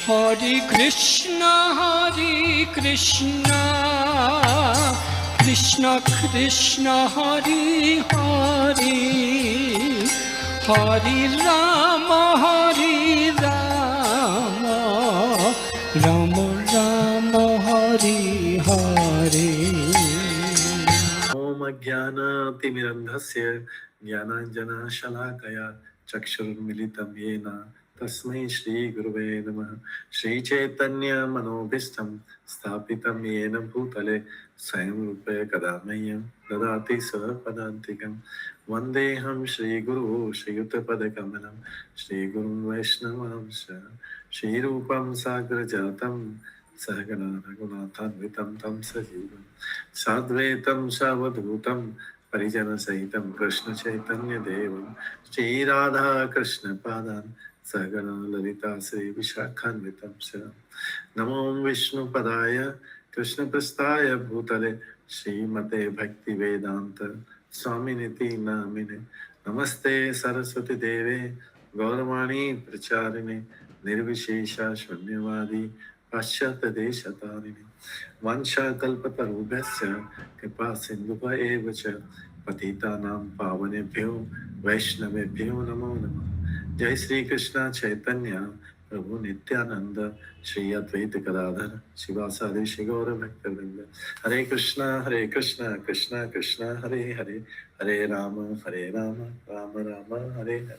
हरे कृष्णा कृष्ण कृष्ण हरे हरे, हरे राम राम राम हरे हरे। ओम अज्ञानातिमिरन्धस्य ज्ञानाञ्जनशलाकया चक्षुर्मिलितं येन तस्मै श्रीगुरुवे नमः। श्रीचैतन्यमनोभीष्टं स्थापितं येन भूतले स्वयं रूपे कदा मह्यं ददाति स्वपदान्तिकं। वन्देऽहं श्रीगुरुः श्रीयुतपदकमलं श्रीगुरुं वैष्णवांश श्रीरूपं साग्रजातं सहगणा रघुनाथान्वितं तं सजीवं साद्वैतं सावधूतं परिजनसहितं कृष्णचैतन्यदेवं श्रीराधा कृष्णपादान् सहगणा ललिता श्रीविशाखान्वितं च। नमो विष्णुपदाय कृष्णप्रस्थाय भूतले श्रीमते भक्तिवेदान्त स्वामिनिति नामिने। नमस्ते सरस्वती देवे गौरवाणी प्रचारिणे निर्विशेषा शून्यवादी पाश्चात्यदेशतारिणे। वंशाकल्पतरुभ्यश्च कृपा सिन्धुभ्येव च पतितानां पावनेभ्यो वैष्णवेभ्यो नमो नमः। जय श्री कृष्ण चैतन्य प्रभु नित्यानंद श्री अद्वैत गदाधर शिवासादि श्री गौर भक्तवृंद। हरे कृष्णा कृष्ण कृष्ण हरे हरे, हरे राम राम राम हरे हरे।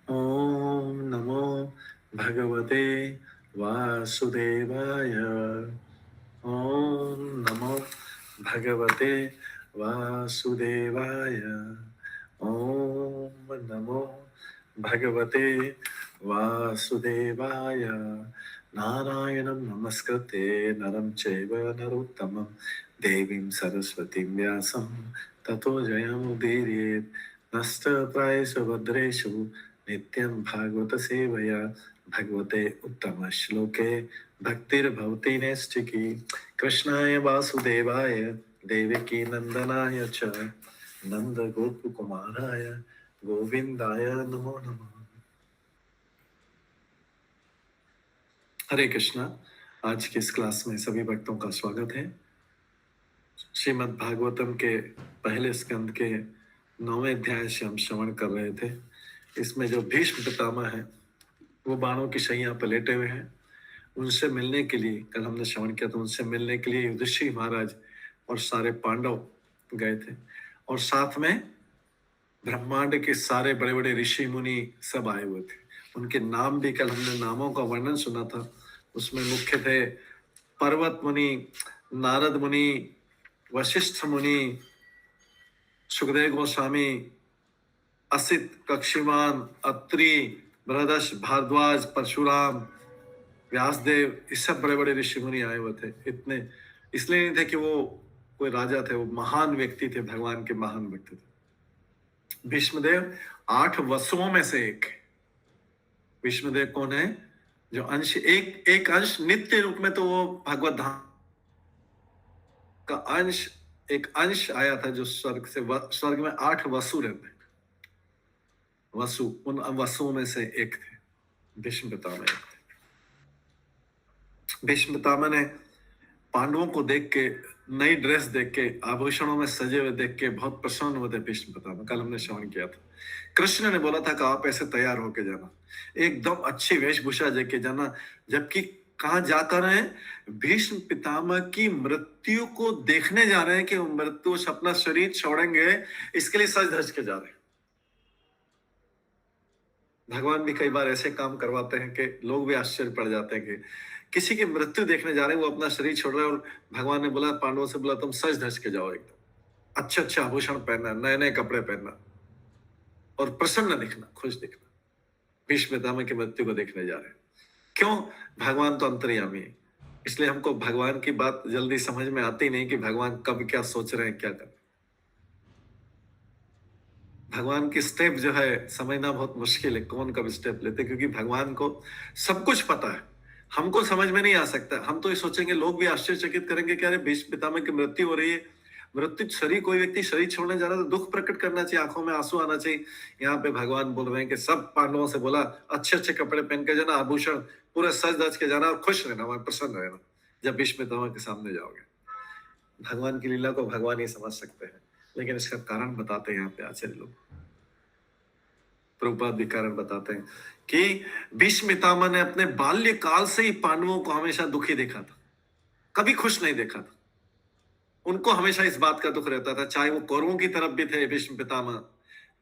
ओम नमो भगवते वासुदेवाय। ओम नमो भगवते वासुदेवाय। ओम नमो भगवते वासुदेवाय। नारायणं नमस्कृते नरं चैव नरोत्तमं देवीं सरस्वतीं व्यासं ततो जयमुदीरयेत्। नष्टप्रायेषु भद्रेषु नित्यं भागवत सेवया भगवते उत्तम श्लोके भक्तिर्भवति नैष्ठिकी। कृष्णाय वासुदेवाय देवकी नंदनाय च नंद गोप कुमाराय गोविंदाय नमो नमः। हरे कृष्णा। आज की इस क्लास में सभी भक्तों का स्वागत है। श्रीमद् भागवतम के पहले स्कंद के 9वें अध्याय से हम श्रवण कर रहे थे। इसमें जो भीष्म पितामह है वो बाणों की शैया पर लेटे हुए हैं। उनसे मिलने के लिए कल हमने श्रवण किया तो उनसे मिलने के लिए युधिष्ठिर महाराज और सारे पांडव गए थे और साथ में ब्रह्मांड के सारे बड़े बड़े ऋषि मुनि सब आए हुए थे। उनके नाम भी कल हमने नामों का वर्णन सुना था। उसमें मुख्य थे पर्वत मुनि, नारद मुनि, वशिष्ठ मुनि, सुखदेव गोस्वामी, असित, कक्षिमान, अत्रि, बृहदश, भारद्वाज, परशुराम, व्यासदेव, इस सब बड़े बड़े ऋषि मुनि आए हुए थे। इतने इसलिए नहीं थे कि वो कोई राजा थे, वो महान व्यक्ति थे, भगवान के महान व्यक्ति थे। भीष्मदेव 8 वसुओं में से एक। भीष्मदेव कौन है? जो अंश एक अंश नित्य रूप में तो वो भगवत धाम का अंश, एक अंश आया था जो स्वर्ग से। स्वर्ग में 8 वसु रहते हैं। वसु, उन वसुओं में से एक थे भीष्म पितामह। भीष्म पितामह ने पांडवों को देख के, नई ड्रेस देख के, आभूषणों में सजे हुए देख के बहुत प्रसन्न हुए थे भीष्म पितामह। कल हमने श्रवण किया था। कृष्ण ने बोला था कि आप ऐसे तैयार होके जाना, एकदम अच्छी वेशभूषा देके जाना, जबकि कहाँ जाकर हैं? भीष्म पितामह की मृत्यु को देखने जा रहे हैं कि वो मृत्यु अपना शरीर छोड़ेंगे, इसके लिए सज धज के जा रहे हैं। भगवान भी कई बार ऐसे काम करवाते हैं कि लोग भी आश्चर्य पड़ जाते हैं कि किसी की मृत्यु देखने जा रहे हैं, वो अपना शरीर छोड़ रहे हैं और भगवान ने बोला, पांडवों से बोला, तुम सज धज के जाओ, एकदम अच्छे अच्छे आभूषण पहनना, नए नए कपड़े पहनना और प्रसन्न दिखना, खुश दिखना। भीष्म पितामह की मृत्यु को देखने जा रहे हैं। क्यों? भगवान तो अंतर्यामी है, इसलिए हमको भगवान की बात जल्दी समझ में आती नहीं कि भगवान कब क्या सोच रहे हैं, क्या कर रहे हैं। भगवान की स्टेप जो है समझना बहुत मुश्किल है, कौन कब स्टेप लेते, क्योंकि भगवान को सब कुछ पता है, हमको समझ में नहीं आ सकता। हम तो ये सोचेंगे, लोग भी आश्चर्यचकित करेंगे कि अरे भीष्म पितामह की मृत्यु हो रही है, मृत्यु शरीर, कोई व्यक्ति शरीर छोड़ने जा रहा है तो दुख प्रकट करना चाहिए, आंखों में आंसू आना चाहिए। यहाँ पे भगवान बोल रहे हैं कि सब पांडवों से बोला अच्छे अच्छे कपड़े पहन के जाना, आभूषण पूरा सज धज के जाना और खुश रहना, वहां प्रसन्न रहना जब भीष्म पितामह के सामने जाओगे। भगवान की लीला को भगवान ही समझ सकते हैं, लेकिन इसका कारण बताते हैं यहाँ पे आचार्य लोग, प्रभुपाद भी कारण बताते हैं कि भीष्म पितामह ने अपने बाल्यकाल से ही पांडवों को हमेशा दुखी देखा था, कभी खुश नहीं देखा था। उनको हमेशा इस बात का दुख रहता था, चाहे वो कौरवों की तरफ भी थे भीष्म पितामह,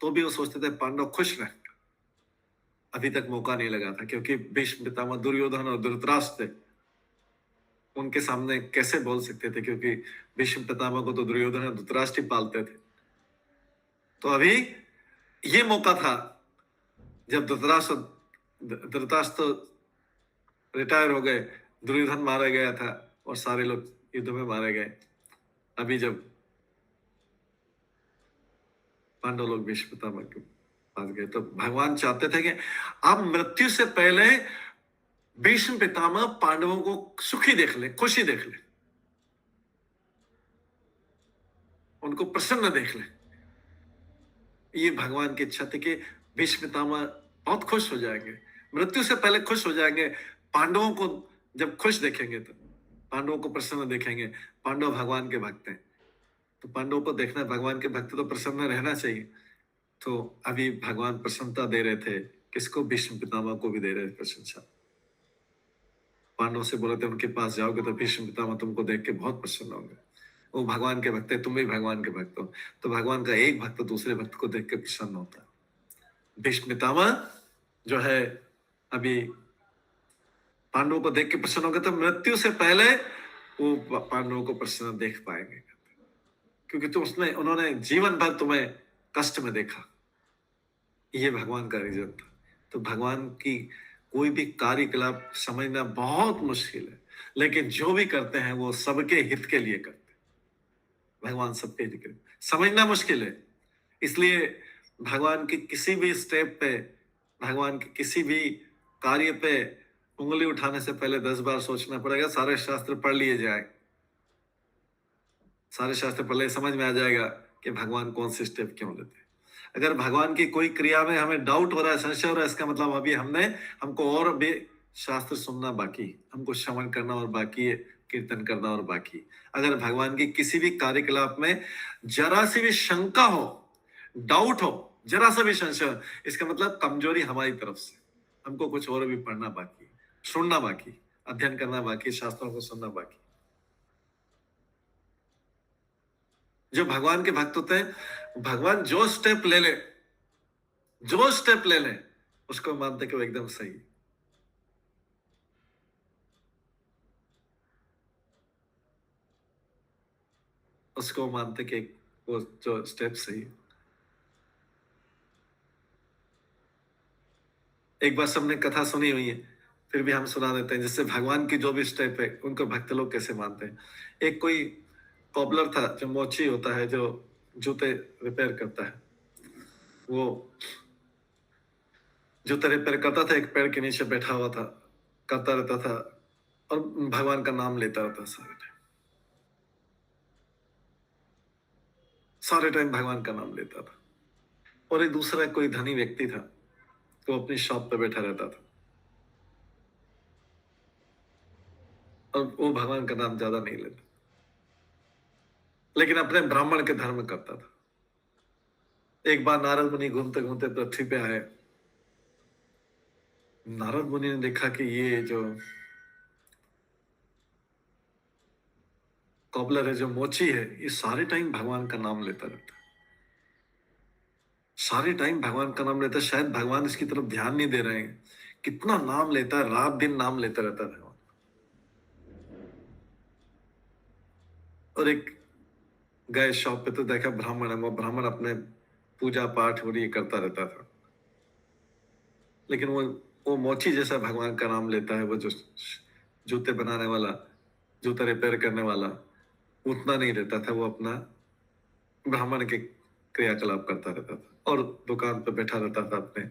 तो भी वो सोचते थे पांडव खुश रहे। अभी तक मौका नहीं लगा था, क्योंकि भीष्म पितामह दुर्योधन और धृतराष्ट्र थे, उनके सामने कैसे बोल सकते थे, क्योंकि भीष्म पितामह को तो दुर्योधन और धृतराष्ट्र ही पालते थे। तो अभी ये मौका था जब धृतराष्ट्र रिटायर हो गए, दुर्योधन मारा गया था और सारे लोग युद्ध में मारे गए। अभी जब पांडव लोग भीष्म पितामह के पास गए, तो भगवान चाहते थे कि अब मृत्यु से पहले भीष्म पितामह पांडवों को सुखी देख ले, खुशी देख ले, उनको प्रसन्न देख ले। ये भगवान की इच्छा थी कि भीष्म पितामह बहुत खुश हो जाएंगे, मृत्यु से पहले खुश हो जाएंगे। पांडवों को जब खुश देखेंगे तो पांडवों को प्रसन्न देखेंगे। पांडव भगवान के भक्त हैं, तो पांडवों को देखना, भगवान के भक्त तो प्रसन्न रहना चाहिए। तो अभी भगवान प्रसन्नता दे रहे थे, किसको? भीष्म पितामह को भी दे रहे थे प्रशंसा। पांडव से बोले थे उनके पास जाओगे तो भीष्म पितामह तुमको देख के बहुत प्रसन्न होंगे, वो भगवान के भक्त है, तुम भी भगवान के भक्त हो। तो भगवान का एक भक्त दूसरे भक्त को देख के प्रसन्न होता है। भीष्म पितामह जो है अभी पांडवों को देख के प्रसन्न होंगे, तो मृत्यु से पहले वो पांडवों को प्रसन्न देख पाएंगे, क्योंकि उन्होंने जीवन भर तुम्हें कष्ट में देखा। ये भगवान का रीजन था। तो भगवान की कोई भी कार्यकलाप समझना बहुत मुश्किल है, लेकिन जो भी करते हैं वो सबके हित के लिए करते हैं। भगवान सबके हित के लिए, समझना मुश्किल है। इसलिए भगवान की किसी भी स्टेप पे, भगवान के किसी भी कार्य पे उंगली उठाने से पहले 10 बार सोचना पड़ेगा। सारे शास्त्र पढ़ लिए जाए, सारे शास्त्र पढ़ ले, समझ में आ जाएगा कि भगवान कौन से स्टेप क्यों लेते हैं। अगर भगवान की कोई क्रिया में हमें डाउट हो रहा है, संशय हो रहा है, इसका मतलब अभी हमको और भी शास्त्र सुनना बाकी, हमको श्रवण करना और बाकी है, कीर्तन करना और बाकी। अगर भगवान की किसी भी कार्यकलाप में जरा सी भी शंका हो, डाउट हो, जरा सा भी संशय हो, इसका मतलब कमजोरी हमारी तरफ से, हमको कुछ और भी पढ़ना बाकी, सुनना बाकी, अध्ययन करना बाकी, शास्त्रों को सुनना बाकी। जो भगवान के भक्त होते हैं, भगवान जो स्टेप ले ले, उसको मानते कि वो एकदम सही। उसको मानते कि वो जो स्टेप सही है। एक बार सबने कथा सुनी हुई है, फिर भी हम सुना देते हैं, जिससे भगवान की जो भी स्टेप है उनको भक्त लोग कैसे मानते हैं। एक कोई कॉबलर था, जो मोची होता है, जो जूते रिपेयर करता है, वो जूते रिपेयर करता था, एक पेड़ के नीचे बैठा हुआ था, करता रहता था और भगवान का नाम लेता रहता सारे टाइम भगवान का नाम लेता था। और एक दूसरा कोई धनी व्यक्ति था, तो अपनी शॉप पे बैठा रहता था और वो भगवान का नाम ज्यादा नहीं लेता, लेकिन अपने ब्राह्मण के धर्म करता था। एक बार नारद मुनि घूमते घूमते पृथ्वी पे आए। नारद मुनि ने देखा कि ये जो कॉबलर है, जो मोची है, ये सारे टाइम भगवान का नाम लेता रहता है, सारे टाइम भगवान का नाम लेता है। शायद भगवान इसकी तरफ ध्यान नहीं दे रहे हैं, कितना नाम लेता है, रात दिन नाम लेता रहता है भगवान। और एक गए शॉप पे, तो देखा ब्राह्मण है, वो ब्राह्मण अपने पूजा पाठ और ये करता रहता था, लेकिन वो मोची जैसा भगवान का नाम लेता है, वो जो जूते बनाने वाला, जूते रिपेयर करने वाला, उतना नहीं रहता था। वो अपना ब्राह्मण के क्रियाकलाप करता रहता था और दुकान पे बैठा रहता था, अपने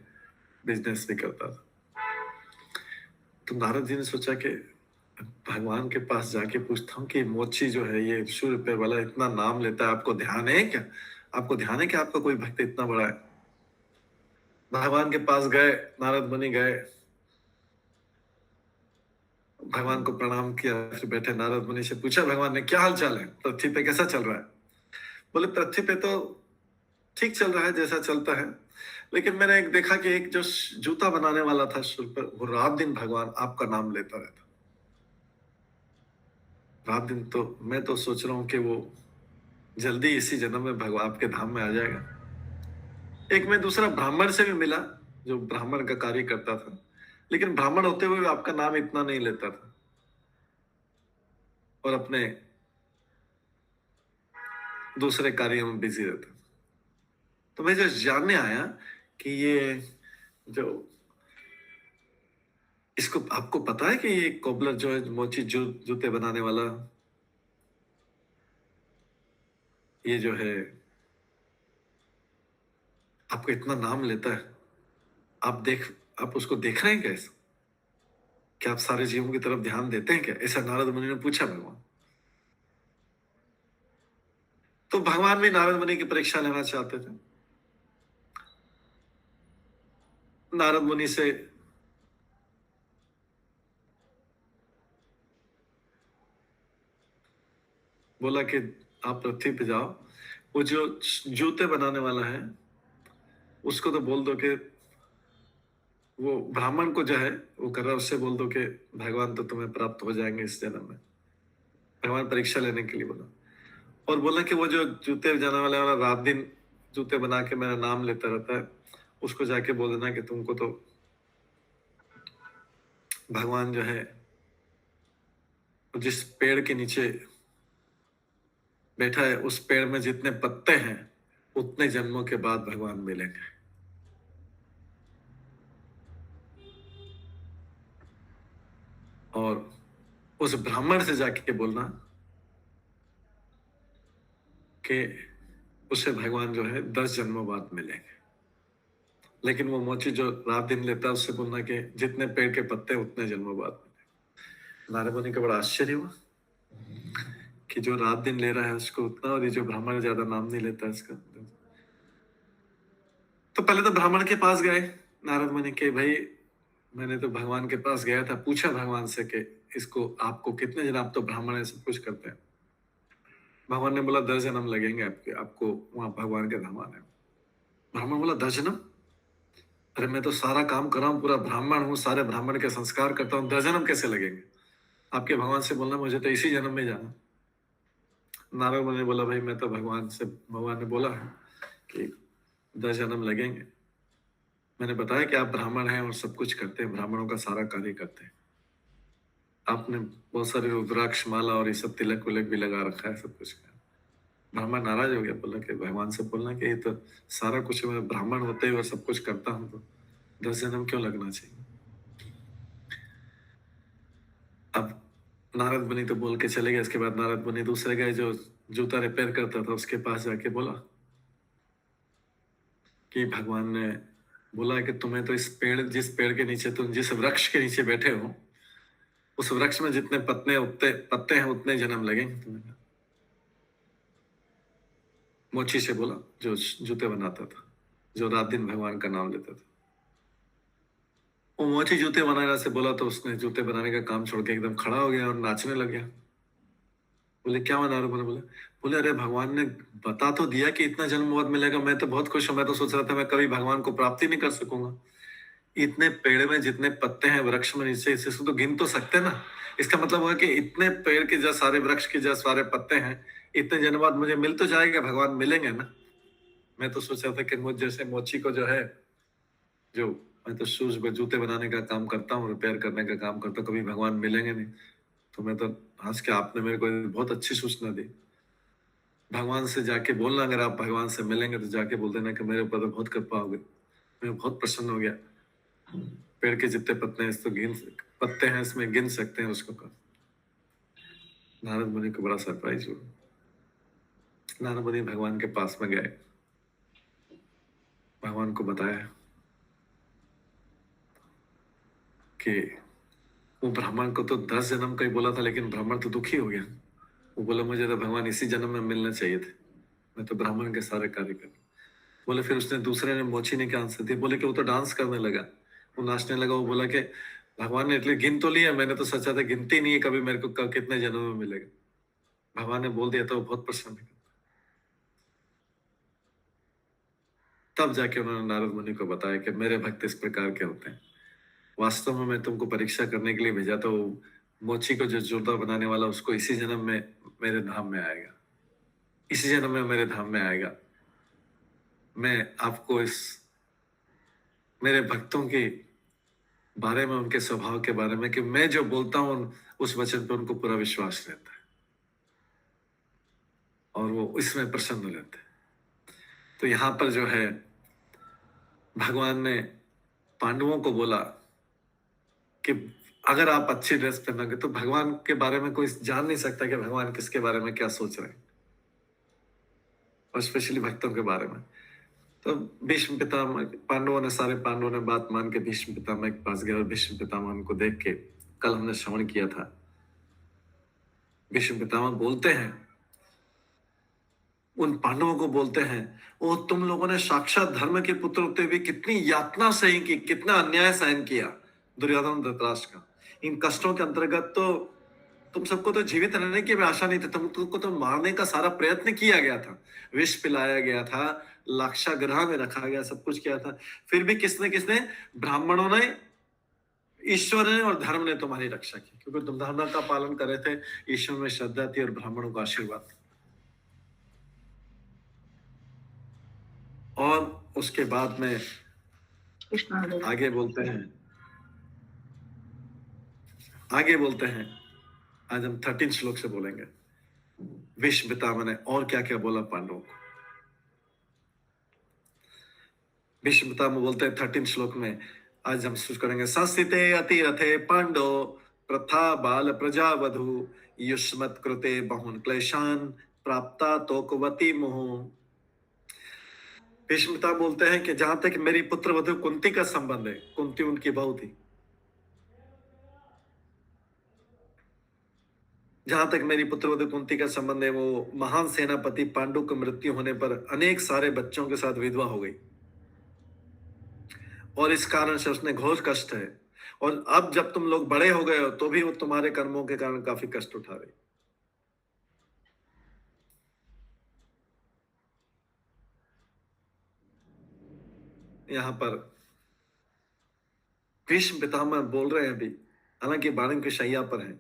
बिजनेस भी करता था। तो नारद जी ने सोचा कि भगवान के पास जाके पूछता हूँ कि मोची जो है, ये 100 रुपए वाला, इतना नाम लेता है, आपको ध्यान है क्या? आपको ध्यान है कि आपका कोई भक्त इतना बड़ा है? भगवान के पास गए, नारद मुनि गए, भगवान को प्रणाम किया, फिर बैठे नारद मुनि से पूछा भगवान ने, क्या हाल चाल है, पृथ्वी पे कैसा चल रहा है? बोले पृथ्वी पे तो ठीक चल रहा है जैसा चलता है, लेकिन मैंने एक देखा कि एक जो जूता बनाने वाला था शुरू पर, वो रात दिन भगवान आपका नाम लेता रहता, रात दिन। तो मैं तो सोच रहा हूँ कि वो जल्दी इसी जन्म में भगवान आपके धाम में आ जाएगा। एक मैं दूसरा ब्राह्मण से भी मिला, जो ब्राह्मण का कार्य करता था, लेकिन ब्राह्मण होते हुए भी आपका नाम इतना नहीं लेता था और अपने दूसरे कार्यों में बिजी रहता था। तो मैं जो जानने आया कि ये जो, इसको आपको पता है कि ये कोबलर जो है मोची जूते बनाने वाला, ये जो है आपको इतना नाम लेता है, आप उसको देख रहे हैं कैसे? क्या आप सारे जीवों की तरफ ध्यान देते हैं क्या? ऐसा नारद मुनि ने पूछा भगवान। तो भगवान भी नारद मुनि की परीक्षा लेना चाहते थे। नारद मुनि से बोला कि आप पृथ्वी पे जाओ, वो जो जूते बनाने वाला है उसको तो बोल दो कि वो ब्राह्मण को जो है वो कर रहा है, उससे बोल दो कि भगवान तो तुम्हें प्राप्त हो जाएंगे इस जन्म में। भगवान परीक्षा लेने के लिए बोला, और बोला कि वो जो जूते बनाने वाला रात दिन जूते बना के मेरा नाम लेता रहता है, उसको जाके बोल देना कि तुमको तो भगवान जो है जिस पेड़ के नीचे बैठा है, उस पेड़ में जितने पत्ते हैं उतने जन्मों के बाद भगवान मिलेंगे। और उस ब्राह्मण से जाके बोलना कि उसे भगवान जो है 10 जन्मों बाद मिलेंगे। लेकिन वो मोची जो रात दिन लेता है उससे बोलना कि जितने पेड़ के पत्ते उतने जन्मों बाद मिलेंगे। नारद मुनि का बड़ा आश्चर्य हुआ कि जो रात दिन ले रहा है उसको उतना, और ये जो ब्राह्मण ज्यादा नाम नहीं लेता इसका। तो पहले तो ब्राह्मण के पास गए नारद मुनि के, भाई मैंने तो भगवान के पास गया था, पूछा भगवान से कि इसको आपको कितने जन्म, आप तो ब्राह्मण है सब कुछ करते हैं। भगवान ने बोला 10 जन्म लगेंगे आपको वहां भगवान के धाम आने में। ब्राह्मण बोला 10 जन्म? अरे मैं तो सारा काम कर रहा हूँ, पूरा ब्राह्मण हूँ, सारे ब्राह्मण के संस्कार करता हूँ, 10 जन्म कैसे लगेंगे? आपके भगवान से बोलना मुझे तो इसी जन्म में जाना। नारद मुनि ने बोला भाई मैं तो भगवान ने बोला है कि 10 जन्म लगेंगे। मैंने बताया कि आप ब्राह्मण हैं और सब कुछ करते हैं, ब्राह्मणों का सारा कार्य करते हैं। आपने बहुत सारे रुद्राक्ष माला और ये सब तिलक विलक भी लगा रखा है, सब कुछ का। ब्राह्मण नाराज हो गया, बोला कि भगवान से बोलना कि ये तो सारा कुछ मैं ब्राह्मण होते हुए सब कुछ करता हूँ, तो 10 जन्म क्यों लगना चाहिए? अब नारद मुनि तो बोल के चले गए। इसके बाद नारद मुनि दूसरे गए जो जूता रिपेयर करता था, उसके पास जाके बोला कि भगवान ने बोला कि तुम्हें तो जिस पेड़ के नीचे, तुम जिस वृक्ष के नीचे बैठे हो, उस वृक्ष में जितने पत्ते हैं उतने जन्म लगेंगे तुम्हें। मोची से बोला जो जूते बनाता था, जो रात दिन भगवान का नाम लेता था। वो मोची जूते बनाने से बोला तो उसने जूते बनाने का काम छोड़ के एकदम खड़ा हो गया और नाचने लग गया। बोले क्या बना रहे? बोले अरे भगवान ने बता तो दिया कि इतना जन्म बाद मिलेगा, मैं तो बहुत खुश हूं, मैं तो सोच रहा था मैं कभी भगवान को प्राप्ति नहीं कर सकूंगा। इतने पेड़ में जितने पत्ते हैं वृक्ष में नीचे, इससे तो गिन तो सकते ना। इसका मतलब हुआ कि इतने पेड़ के जो सारे वृक्ष के जो सारे पत्ते हैं, इतने जन्म बाद मुझे मिल तो जाएगा, भगवान मिलेंगे ना। मैं तो सोच रहा था कि मुझ जैसे मोची को जो है, जो मैं तो शूज जूते बनाने का काम करता हूँ, रिपेयर करने का काम करता हूँ, कभी भगवान मिलेंगे नहीं। तो मैं तो हंस के, आपने मेरे को बहुत अच्छी सूचना दी। भगवान से जाके बोलना, अगर आप भगवान से मिलेंगे तो जाके बोल देना कि मेरे ऊपर तो बहुत कृपा हो गई, मैं बहुत प्रसन्न हो गया। पेड़ के जितने पत्ते हैं इस तो पत्ते हैं इसमें गिन सकते हैं उसको कर। नारद मुनि को बड़ा सरप्राइज हुआ। नारद मुनि भगवान के पास में गए, भगवान को बताया कि वो ब्राह्मण को तो 10 जन्म का ही बोला था, लेकिन ब्राह्मण तो दुखी हो गया। वो बोला मुझे तो भगवान इसी जन्म में मिलना चाहिए थे, मैं तो ब्राह्मण के सारे कार्य कर। बोले फिर उसने दूसरे ने, मोची ने क्या आंसर दिया? बोले कि वो तो डांस करने लगा, वो नाचने लगा। वो बोला कि भगवान ने इतने गिन तो लिया, मैंने तो सोचा था गिनती नहीं है कभी मेरे को कितने जन्म में मिलेगा। भगवान ने बोल दिया तो वो बहुत प्रसन्न है। तब जाके उन्होंने नारद मुनि को बताया कि मेरे भक्त इस प्रकार के होते हैं। वास्तव में मैं तुमको परीक्षा करने के लिए भेजा, तो मोची को जो जोरदार बनाने वाला उसको इसी जन्म में मेरे धाम में आएगा, इसी जन्म में मेरे धाम में आएगा। मैं आपको इस मेरे भक्तों के बारे में, उनके स्वभाव के बारे में, कि मैं जो बोलता हूं उस वचन पर उनको पूरा विश्वास रहता है और वो इसमें प्रसन्न रहते हैं। तो यहां पर जो है भगवान ने पांडवों को बोला कि अगर आप अच्छी ड्रेस पहनोगे तो भगवान के बारे में कोई जान नहीं सकता कि भगवान किसके बारे में क्या सोच रहे हैं, और स्पेशली भक्तों के बारे में। तो भीष्म पितामह, पांडवों ने, सारे पांडवों ने बात मान के भीष्म पितामह के पास गए और भीष्म पितामह उनको देख के, कल हमने श्रवण किया था, भीष्म पितामह बोलते हैं, उन पांडवों को बोलते हैं, ओ तुम लोगों ने साक्षात धर्म के पुत्र होते हुए कितनी यातना सही की, कितना अन्याय सहन किया दुर्योधन धृतराष्ट्र का। इन कष्टों के अंतर्गत तो तुम सबको तो जीवित रहने की भी आशा नहीं थी, तुमको तो मारने का सारा प्रयत्न किया गया था, विष पिलाया गया था, लाक्षागृह में रखा गया, सब कुछ किया था, फिर भी किसने किसने, ब्राह्मणों ने, ईश्वर ने और धर्म ने तुम्हारी रक्षा की, क्योंकि तुम धर्म का पालन कर रहे थे, ईश्वर में श्रद्धा थी और ब्राह्मणों का आशीर्वाद था। और उसके बाद में आगे बोलते हैं, आज हम 13 श्लोक से बोलेंगे। भीष्म पितामह ने और क्या क्या बोला पांडवों को। भीष्म पितामह बोलते हैं 13 श्लोक में, आज हम शुरू करेंगे। संस्थिते अतिरथे पांडो प्रथा बाल प्रजा वधु युष्मत् कृते बहुन क्लेशान प्राप्ता तोकवती मुहु। भीष्म पितामह बोलते हैं कि जहां तक मेरी पुत्र वधु कुंती का संबंध है, कुंती उनकी बहू थी, जहां तक मेरी पुत्रवधु कुंती का संबंध है, वो महान सेनापति पांडु की मृत्यु होने पर अनेक सारे बच्चों के साथ विधवा हो गई, और इस कारण से उसने घोर कष्ट है। और अब जब तुम लोग बड़े हो गए हो तो भी वो तुम्हारे कर्मों के कारण काफी कष्ट उठा रही। यहां पर भीष्म पितामह बोल रहे हैं अभी, हालांकि बाणन की शैया पर है,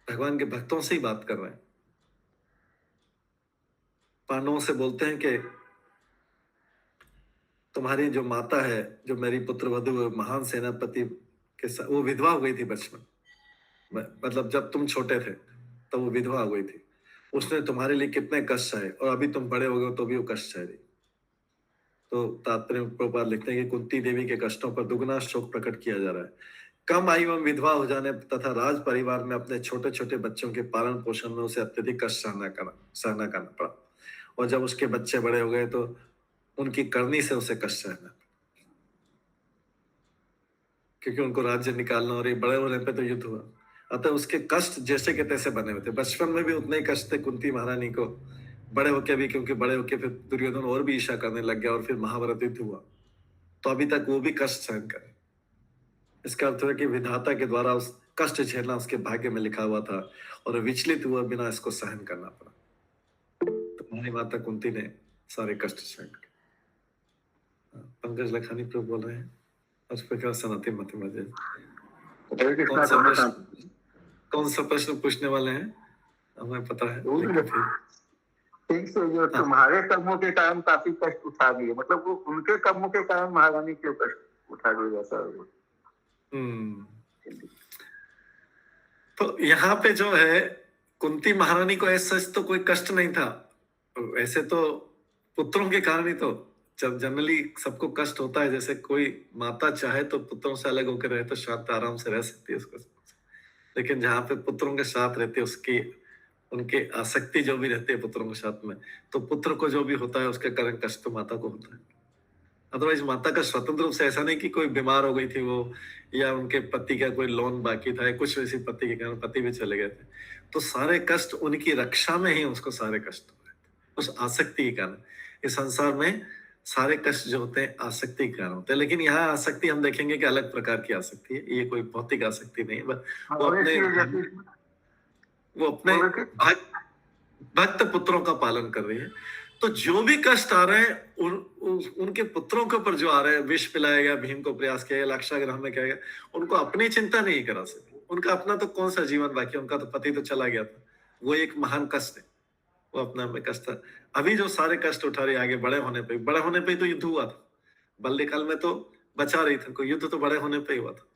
भगवान के भक्तों से ही बात कर रहे हैं। पांडवों से बोलते हैं कि तुम्हारी जो माता है, जो मेरी पुत्र वधु महान सेनापति के साथ, वो विधवा हो गई थी बचपन, मतलब जब तुम छोटे थे तब वो विधवा हो गई थी, उसने तुम्हारे लिए कितने कष्ट सहे, और अभी तुम बड़े हो गए तो भी वो कष्ट सह रही। तो तात्पर्य प्रभुपाद लिखते हैं कि कुंती देवी के कष्टों पर दुगना शोक प्रकट किया जा रहा है। कम आयु में विधवा हो जाने तथा राज परिवार में अपने छोटे छोटे बच्चों के पालन पोषण में उसे अत्यधिक कष्ट सहना करना पड़ा, और जब उसके बच्चे बड़े हो गए तो उनकी करनी से उसे कष्ट सहना, क्योंकि उनको राज्य निकालना, और ये बड़े होने पे तो युद्ध हुआ, अतः उसके कष्ट जैसे के तैसे बने हुए थे। बचपन में भी उतने ही कष्ट थे कुंती महारानी को, बड़े होके भी, क्योंकि बड़े होके फिर दुर्योधन और भी ईर्ष्या करने लग गया, और फिर महाभारत युद्ध हुआ, तो अभी तक वो भी कष्ट सहन करे। इसका अर्थ है कि विधाता के द्वारा उस कष्ट झेलना उसके भाग्य में लिखा हुआ था, और विचलित हुआ बिना इसको सहन करना पड़ा। तो हमारी माता कुंती ने सारे कष्ट सहन किए। पंकज लखानी प्रभु बोल रहे हैं, उस प्रकार सनातन मत मजे। कौन सा प्रश्न पूछने वाले हैं हमें पता है, ठीक से, जो तुम्हारे कर्मों के कारण काफी कष्ट उठा दिए, मतलब वो उनके कर्मों के कारण महारानी क्यों कष्ट उठा दिया सर? तो यहाँ पे जो है कुंती महारानी को ऐसा तो कोई कष्ट नहीं था, ऐसे तो पुत्रों के कारण ही तो जब जनरली सबको कष्ट होता है, जैसे कोई माता चाहे तो पुत्रों से अलग होकर रहे तो शांत आराम से रह सकती है उसको, लेकिन जहाँ पे पुत्रों के साथ रहती है, उसकी उनके आसक्ति जो भी रहती है पुत्रों के साथ में, तो पुत्र को जो भी होता है उसके कारण कष्ट तो माता को होता है। अदरवाइज माता का स्वतंत्र रूप से ऐसा नहीं कि कोई बीमार हो गई थी वो, या उनके पति का कोई लोन बाकी था, या कुछ वैसी पति के कारण पति भी चले गए थे, तो सारे कष्ट उनकी रक्षा में ही उसको सारे कष्ट हुए, उस आसक्ति के कारण। इस संसार में सारे कष्ट जो होते हैं आसक्ति के कारण होते हैं। लेकिन यहाँ आसक्ति हम देखेंगे कि अलग प्रकार की आसक्ति है, ये कोई भौतिक आसक्ति नहीं है। वो अपने भक्त पुत्रों का पालन कर रही है। तो जो भी कष्ट आ रहे हैं उनके पुत्रों के ऊपर जो आ रहे हैं, विष पिलाया गया, भीम को प्रयास किया गया, लाक्षागृह में किया गया, उनको अपनी चिंता नहीं करा सके। उनका अपना तो कौन सा जीवन बाकी, उनका तो पति तो चला गया था, वो एक महान कष्ट है, वो अपना में कष्ट था। अभी जो सारे कष्ट उठा रहे आगे बड़े होने पे तो युद्ध हुआ था, बाल्यकाल में तो बचा रही थी, युद्ध तो बड़े होने पे ही हुआ था,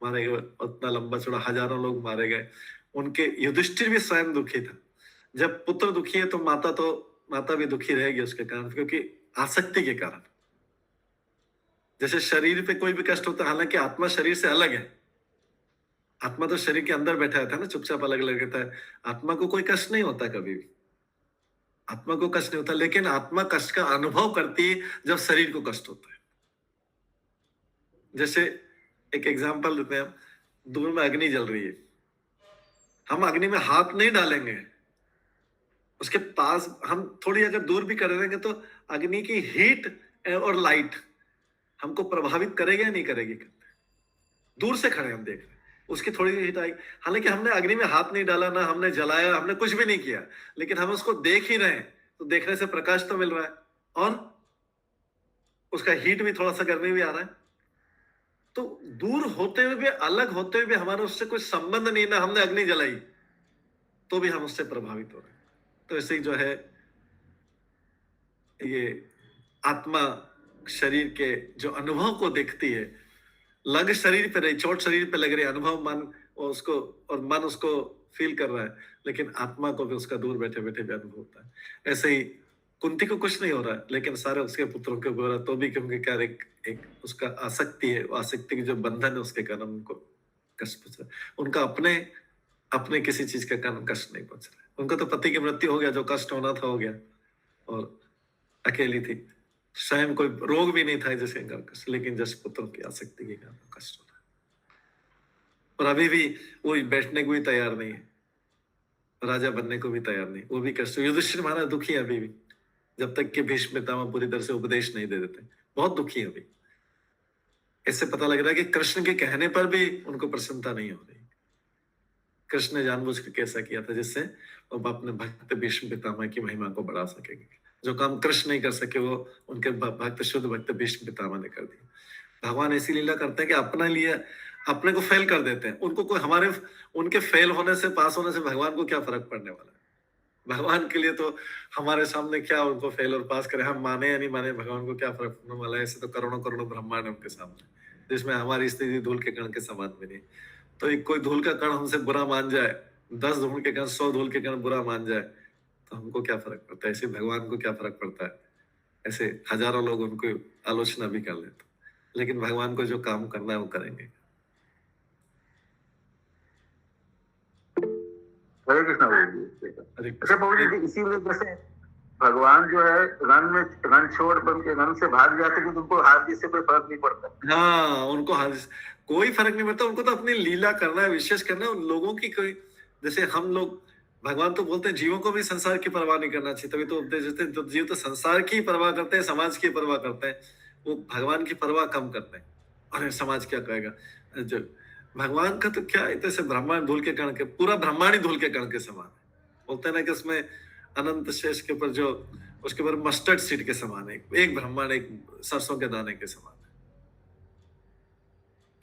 मारे गए, उतना लंबा चौड़ा हजारों लोग मारे गए। उनके युधिष्ठिर भी स्वयं दुखी था। जब पुत्र दुखी है तो माता भी दुखी रहेगी उसके कारण, क्योंकि आसक्ति के कारण। जैसे शरीर पे कोई भी कष्ट होता है, हालांकि आत्मा शरीर से अलग है, आत्मा तो शरीर के अंदर बैठा रहता है ना, चुपचाप अलग अलग रहता है। आत्मा को कोई कष्ट नहीं होता, कभी भी आत्मा को कष्ट नहीं होता, लेकिन आत्मा कष्ट का अनुभव करती है जब शरीर को कष्ट होता है। जैसे एक एग्जांपल देते हैं, दूर में अग्नि जल रही है, हम अग्नि में हाथ नहीं डालेंगे, उसके पास हम थोड़ी अगर दूर भी कर रहेंगे तो अग्नि की हीट और लाइट हमको प्रभावित करेगी या नहीं करेगी? दूर से खड़े हम देख रहे हैं, उसकी थोड़ी हीट आएगी, हालांकि हमने अग्नि में हाथ नहीं डाला, ना हमने जलाया, हमने कुछ भी नहीं किया, लेकिन हम उसको देख ही रहे हैं, तो देखने से प्रकाश तो मिल रहा है और उसका हीट भी, थोड़ा सा गर्मी भी आ रहा है। तो दूर होते हुए भी, अलग होते हुए भी हमारा उससे कोई संबंध नहीं, ना हमने अग्नि जलाई, तो भी हम उससे प्रभावित हो रहे हैं। तो ऐसे ही जो है ये आत्मा शरीर के जो अनुभव को देखती है, लग शरीर पे रही, चोट शरीर पे लग रही, अनुभव मन और मन उसको फील कर रहा है, लेकिन आत्मा को भी उसका दूर बैठे बैठे भी अनुभव होता है। ऐसे ही कुंती को कुछ नहीं हो रहा है, लेकिन सारे उसके पुत्रों के हो रहा है, तो भी क्योंकि क्या एक उसका आसक्ति है, आसक्ति की जो बंधन है उसके कारण उनको कष्ट पहुंच रहा है। उनका अपने किसी चीज के कारण कष्ट नहीं पहुंच रहा है। उनका तो पति की मृत्यु हो गया, जो कष्ट होना था हो गया, और अकेली थी, स्वयं कोई रोग भी नहीं था जैसे कष्ट, लेकिन जस पुत्रों की आसक्ति के कारण कष्ट हो रहा है। और अभी भी वो बैठने को भी तैयार नहीं है, राजा बनने को भी तैयार नहीं, वो भी कष्ट। युधिष्ठिर महाराज दुखी है अभी भी, जब तक कि भीष्म पितामह पूरी तरह से उपदेश नहीं दे देते, बहुत दुखी है अभी। इससे पता लग रहा है कि कृष्ण के कहने पर भी उनको प्रसन्नता नहीं हो रही। कृष्ण ने जानबूझ के कैसा किया था, जिससे वो अपने भक्त भीष्म पितामह की महिमा को बढ़ा सकेंगे। जो काम कृष्ण नहीं कर सके, वो उनके भक्त, शुद्ध भक्त भीष्म पितामह ने कर दिया। भगवान ऐसी लीला करते हैं कि अपने को फेल कर देते हैं। उनके फेल होने से, पास होने से भगवान को क्या फर्क पड़ने वाला है? भगवान के लिए तो हमारे सामने क्या उनको फेल और पास करे, हम माने या नहीं माने, भगवान को क्या फर्क पड़ने वाला है? ऐसे तो करोड़ों करोड़ों ब्रह्मांड है उनके सामने, जिसमें हमारी स्थिति धूल के कण के समान भी नहीं। तो एक कोई धूल का कण हमसे बुरा मान जाए, 10 धूल के कण, 100 धूल के कण बुरा मान जाए, तो हमको क्या फर्क पड़ता है? ऐसे भगवान को क्या फर्क पड़ता है? ऐसे हजारों लोग उनको आलोचना भी कर लेते, लेकिन भगवान को जो काम करना है वो करेंगे। हरे कृष्ण। अच्छा प्रभु जी, इसीलिए जैसे भगवान जो है रण छोड़ बन के रण से भाग जाते हैं, उनको हार जीत से कोई फर्क नहीं पड़ता। हाँ, उनको कोई फर्क नहीं पड़ता, उनको तो अपनी लीला करना है, विशेष करना है। उन लोगों की कोई, जैसे हम लोग, भगवान तो बोलते हैं जीवों को भी संसार की परवाह नहीं करना चाहिए, तभी तो उपदेश देते हैं। तो जीव तो संसार की परवाह करते हैं, समाज की परवाह करते हैं, वो भगवान की परवाह कम करते हैं। अरे समाज क्या कहेगा? जो भगवान का तो क्या है, जैसे ब्रह्मांड धूल के कण के, पूरा ब्रह्मांड ही धूल के कण के समान है। बोलते हैं ना कि उसमें अनंत शेष के ऊपर जो, उसके ऊपर मस्टर्ड सीड के समान है, एक ब्रह्मांड एक सरसों के दाने के समान है।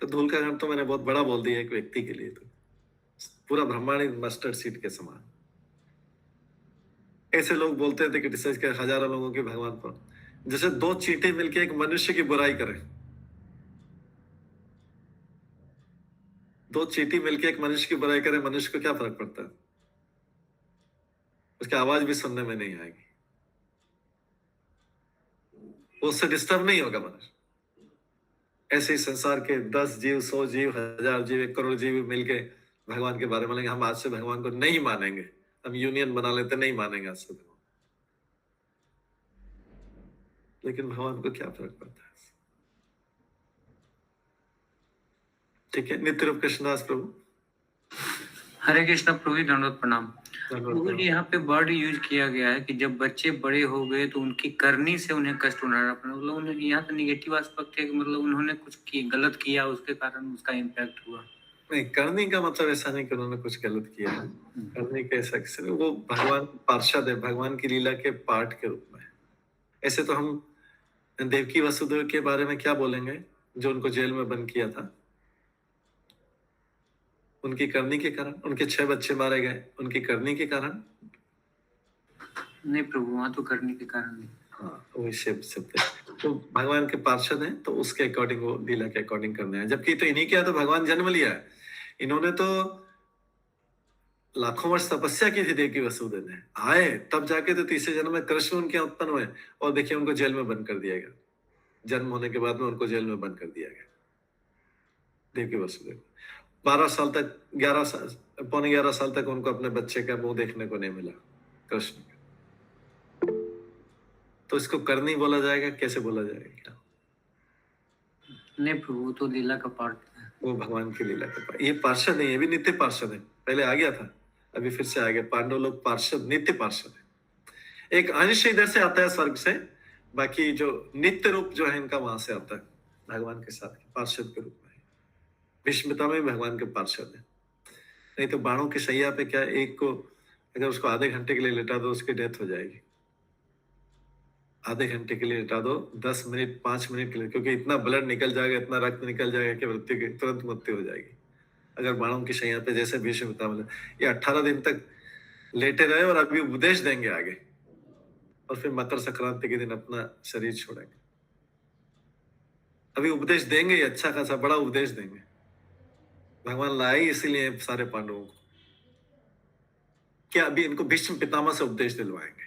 तो धूल का कण तो मैंने बहुत बड़ा बोल दिया एक व्यक्ति के लिए, तो पूरा ब्रह्मांड ही मस्टर्ड सीड के समान। ऐसे लोग बोलते थे, क्रिटिसाइज कर हजारों लोगों के भगवान पर। जैसे 2 चींटी मिलके एक मनुष्य की बुराई करें, 2 चींटी मिलके एक मनुष्य की बुराई करे, मनुष्य को क्या फर्क पड़ता है? उसकी आवाज भी सुनने में नहीं आएगी, वो उससे डिस्टर्ब नहीं होगा मनुष्य। ऐसे ही संसार के 10 जीव, 100 जीव, 1000 जीव, 1 करोड़ जीव मिलके भगवान के बारे में बोलेंगे, हम आज से भगवान को नहीं मानेंगे, हम यूनियन बना लेते, नहीं मानेंगे आज से भगवान। लेकिन भगवान को क्या फर्क पड़ता है? ठीक है, नित्य रूप कृष्णदास प्रभु। हरे कृष्ण प्रभु, दंडवत प्रणाम। प्रभु जी यहाँ पे वर्ड यूज किया गया है कि जब बच्चे बड़े हो गए तो उनकी करनी से उन्हें कष्ट उठाना पड़ा, मतलब उन्हें यहाँ तो निगेटिव एस्पेक्ट है कि मतलब उन्होंने कुछ गलत किया उसके कारण उसका इम्पैक्ट हुआ। नहीं, करनी का मतलब ऐसा नहीं कि उन्होंने कुछ गलत किया है। करनी का ऐसा किसी वो भगवान पार्षद है, भगवान की लीला के पार्ट के रूप में। ऐसे तो हम देवकी वसुदेव के बारे में क्या बोलेंगे, जो उनको जेल में बंद किया था, उनकी करनी के कारण उनके 6 बच्चे मारे गए, उनकी करनी के कारण नहीं प्रभु, वहां तो करनी के कारण नहीं। हाँ, वही शब्द तो भगवान के पार्षद हैं तो उसके अकॉर्डिंग वो लीला के अकॉर्डिंग करना है। जबकि तो इन्हीं के यहाँ तो भगवान जन्म लिया है, इन्होंने तो लाखों वर्ष तपस्या की थी। देवकी वसुदेव ने आए तब जाके तो तीसरे जन्म में कृष्ण उनके यहाँ उत्पन्न हुए, और देखिए उनको जेल में बंद कर दिया गया। जन्म होने के बाद में उनको जेल में बंद कर दिया गया। देवकी वसुदेव 12 साल तक 11 साल पौने 11 साल तक उनको अपने बच्चे का मुंह देखने को नहीं मिला कृष्ण का। तो इसको करनी बोला जाएगा, कैसे बोला जाएगा? नहीं प्रभु, तो लीला का पार्ट है, वो भगवान की लीला का पार्ट। ये पार्षद नहीं, ये भी नित्य पार्षद है। पहले आ गया था, अभी फिर से आ गया। पांडव लोग पार्षद, नित्य पार्षद है। एक अंश इधर से आता है स्वर्ग से, बाकी जो नित्य रूप जो है इनका वहां से आता है भगवान के साथ पार्षद के रूप में। भीष्मता में भगवान के पार्षद है। नहीं तो बाणों की सैया पे क्या, एक को अगर उसको आधे घंटे के लिए लेटा दो उसकी डेथ हो जाएगी। आधे घंटे के लिए लेटा दो, 10 मिनट 5 मिनट के लिए, क्योंकि इतना ब्लड निकल जाएगा, इतना रक्त निकल जाएगा कि मृत्यु की तुरंत मृत्यु हो जाएगी। अगर बाणों की शैया पे जैसे भीष्मता में ये 18 दिन तक लेटे रहे और अभी उपदेश देंगे आगे, और फिर मकर संक्रांति के दिन अपना शरीर छोड़ेंगे। अभी उपदेश देंगे, अच्छा खासा बड़ा उपदेश देंगे। भगवान लाए इसीलिए सारे पांडवों को, क्या अभी इनको भीष्म पितामह से उपदेश दिलवाएंगे।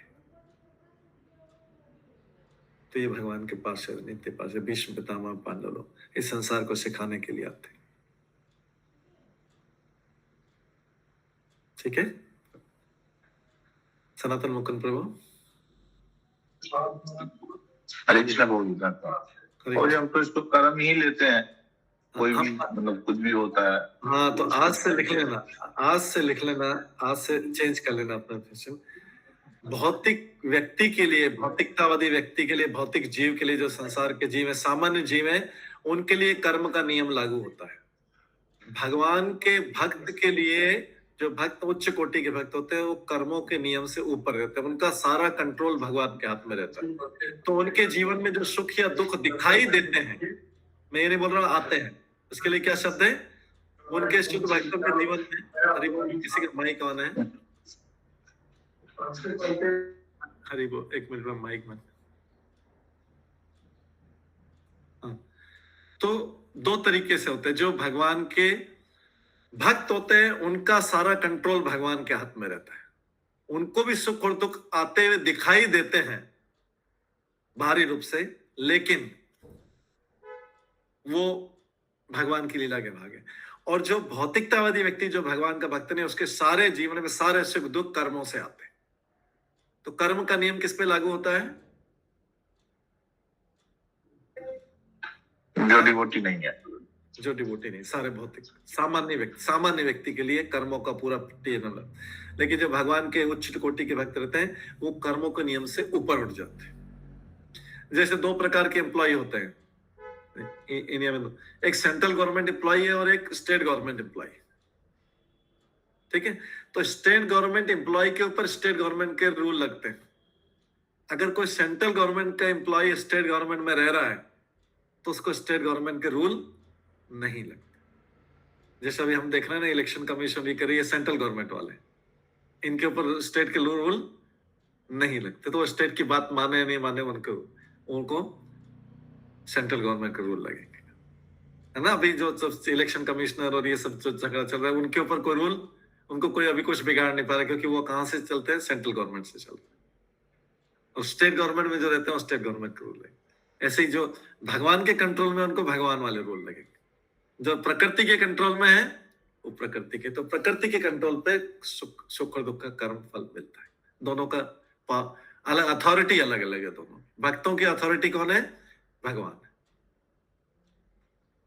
तो ये भगवान के पास है, नित्य पास है। भीष्म पितामह पांडव लोग इस संसार को सिखाने के लिए आते हैं। ठीक है, सनातन मुकुंद प्रभु। हरे कृष्णा प्रभु। और हम तो इसको कर्म ही लेते हैं, कोई भी मतलब कुछ भी होता है। हाँ, तो आज से लिख लेना, आज से लिख लेना, आज से चेंज कर लेना अपना क्वेश्चन। भौतिक व्यक्ति के लिए, भौतिकतावादी व्यक्ति के लिए, भौतिक जीव के लिए, जो संसार के जीव है, सामान्य जीव है, उनके लिए कर्म का नियम लागू होता है। भगवान के भक्त के लिए, जो भक्त उच्च कोटि के भक्त होते हैं, वो कर्मों के नियम से ऊपर रहते हैं। उनका सारा कंट्रोल भगवान के हाथ में रहता है। तो उनके जीवन में जो सुख या दुख दिखाई देते हैं, मैं ये नहीं बोल रहा हूँ आते हैं, उसके लिए क्या शब्द है? उनके शुद्ध भक्तों के जीवन में। हरि बोल, किसी का माइक ऑन है? हरि बोल, एक मिनट में माइक में। तो 2 तरीके से होते हैं। जो भगवान के भक्त होते हैं उनका सारा कंट्रोल भगवान के हाथ में रहता है। उनको भी सुख और दुख आते हुए दिखाई देते हैं बाहरी रूप से, लेकिन वो भगवान की लीला के भाग है। और जो भौतिकतावादी व्यक्ति, जो भगवान का भक्त नहीं, उसके सारे जीवन में सारे सुख दुख कर्मों से आते हैं। तो कर्म का नियम किस पे लागू होता है? जो डिवोटी नहीं है, जो डिवोटी नहीं, सारे भौतिक सामान्य व्यक्ति के लिए कर्मों का पूरा नियम। लेकिन जो भगवान के उच्च कोटि के भक्त रहते हैं, वो कर्मों के नियम से ऊपर उठ जाते हैं। जैसे 2 प्रकार के एम्प्लॉय होते हैं इंडिया में, एक सेंट्रल गवर्नमेंट एम्प्लॉय है और एक स्टेट गवर्नमेंट एम्प्लॉय। ठीक है, तो स्टेट गवर्नमेंट एम्प्लॉय के ऊपर स्टेट गवर्नमेंट के रूल लगते हैं। अगर कोई सेंट्रल गवर्नमेंट का एम्प्लॉय स्टेट गवर्नमेंट में रह रहा है तो उसको स्टेट गवर्नमेंट के रूल नहीं लगते। जैसे अभी हम देख रहे हैं ना, इलेक्शन कमीशन भी कर रही है सेंट्रल गवर्नमेंट वाले, इनके ऊपर स्टेट के रूल नहीं लगते। तो वो स्टेट की बात माने नहीं माने, उनको सेंट्रल गवर्नमेंट के रूल लगेंगे, है ना। अभी जो इलेक्शन कमिश्नर और ये सब जो झगड़ा चल रहा है, उनके ऊपर कोई रूल, उनको कोई अभी कुछ बिगाड़ नहीं पा रहा, क्योंकि वो कहां से चलते हैं? सेंट्रल गवर्नमेंट से चलते हैं। और स्टेट गवर्नमेंट में जो रहते हैं, स्टेट गवर्नमेंट के रूल है। ऐसे ही जो भगवान के कंट्रोल में, उनको भगवान वाले रूल लगेंगे। जो प्रकृति के कंट्रोल में है, वो प्रकृति के। तो प्रकृति के कंट्रोल पे सुख और दुख का कर्म फल मिलता है। दोनों का अलग अथॉरिटी, अलग अलग है दोनों। भक्तों की अथॉरिटी कौन है? भगवान है।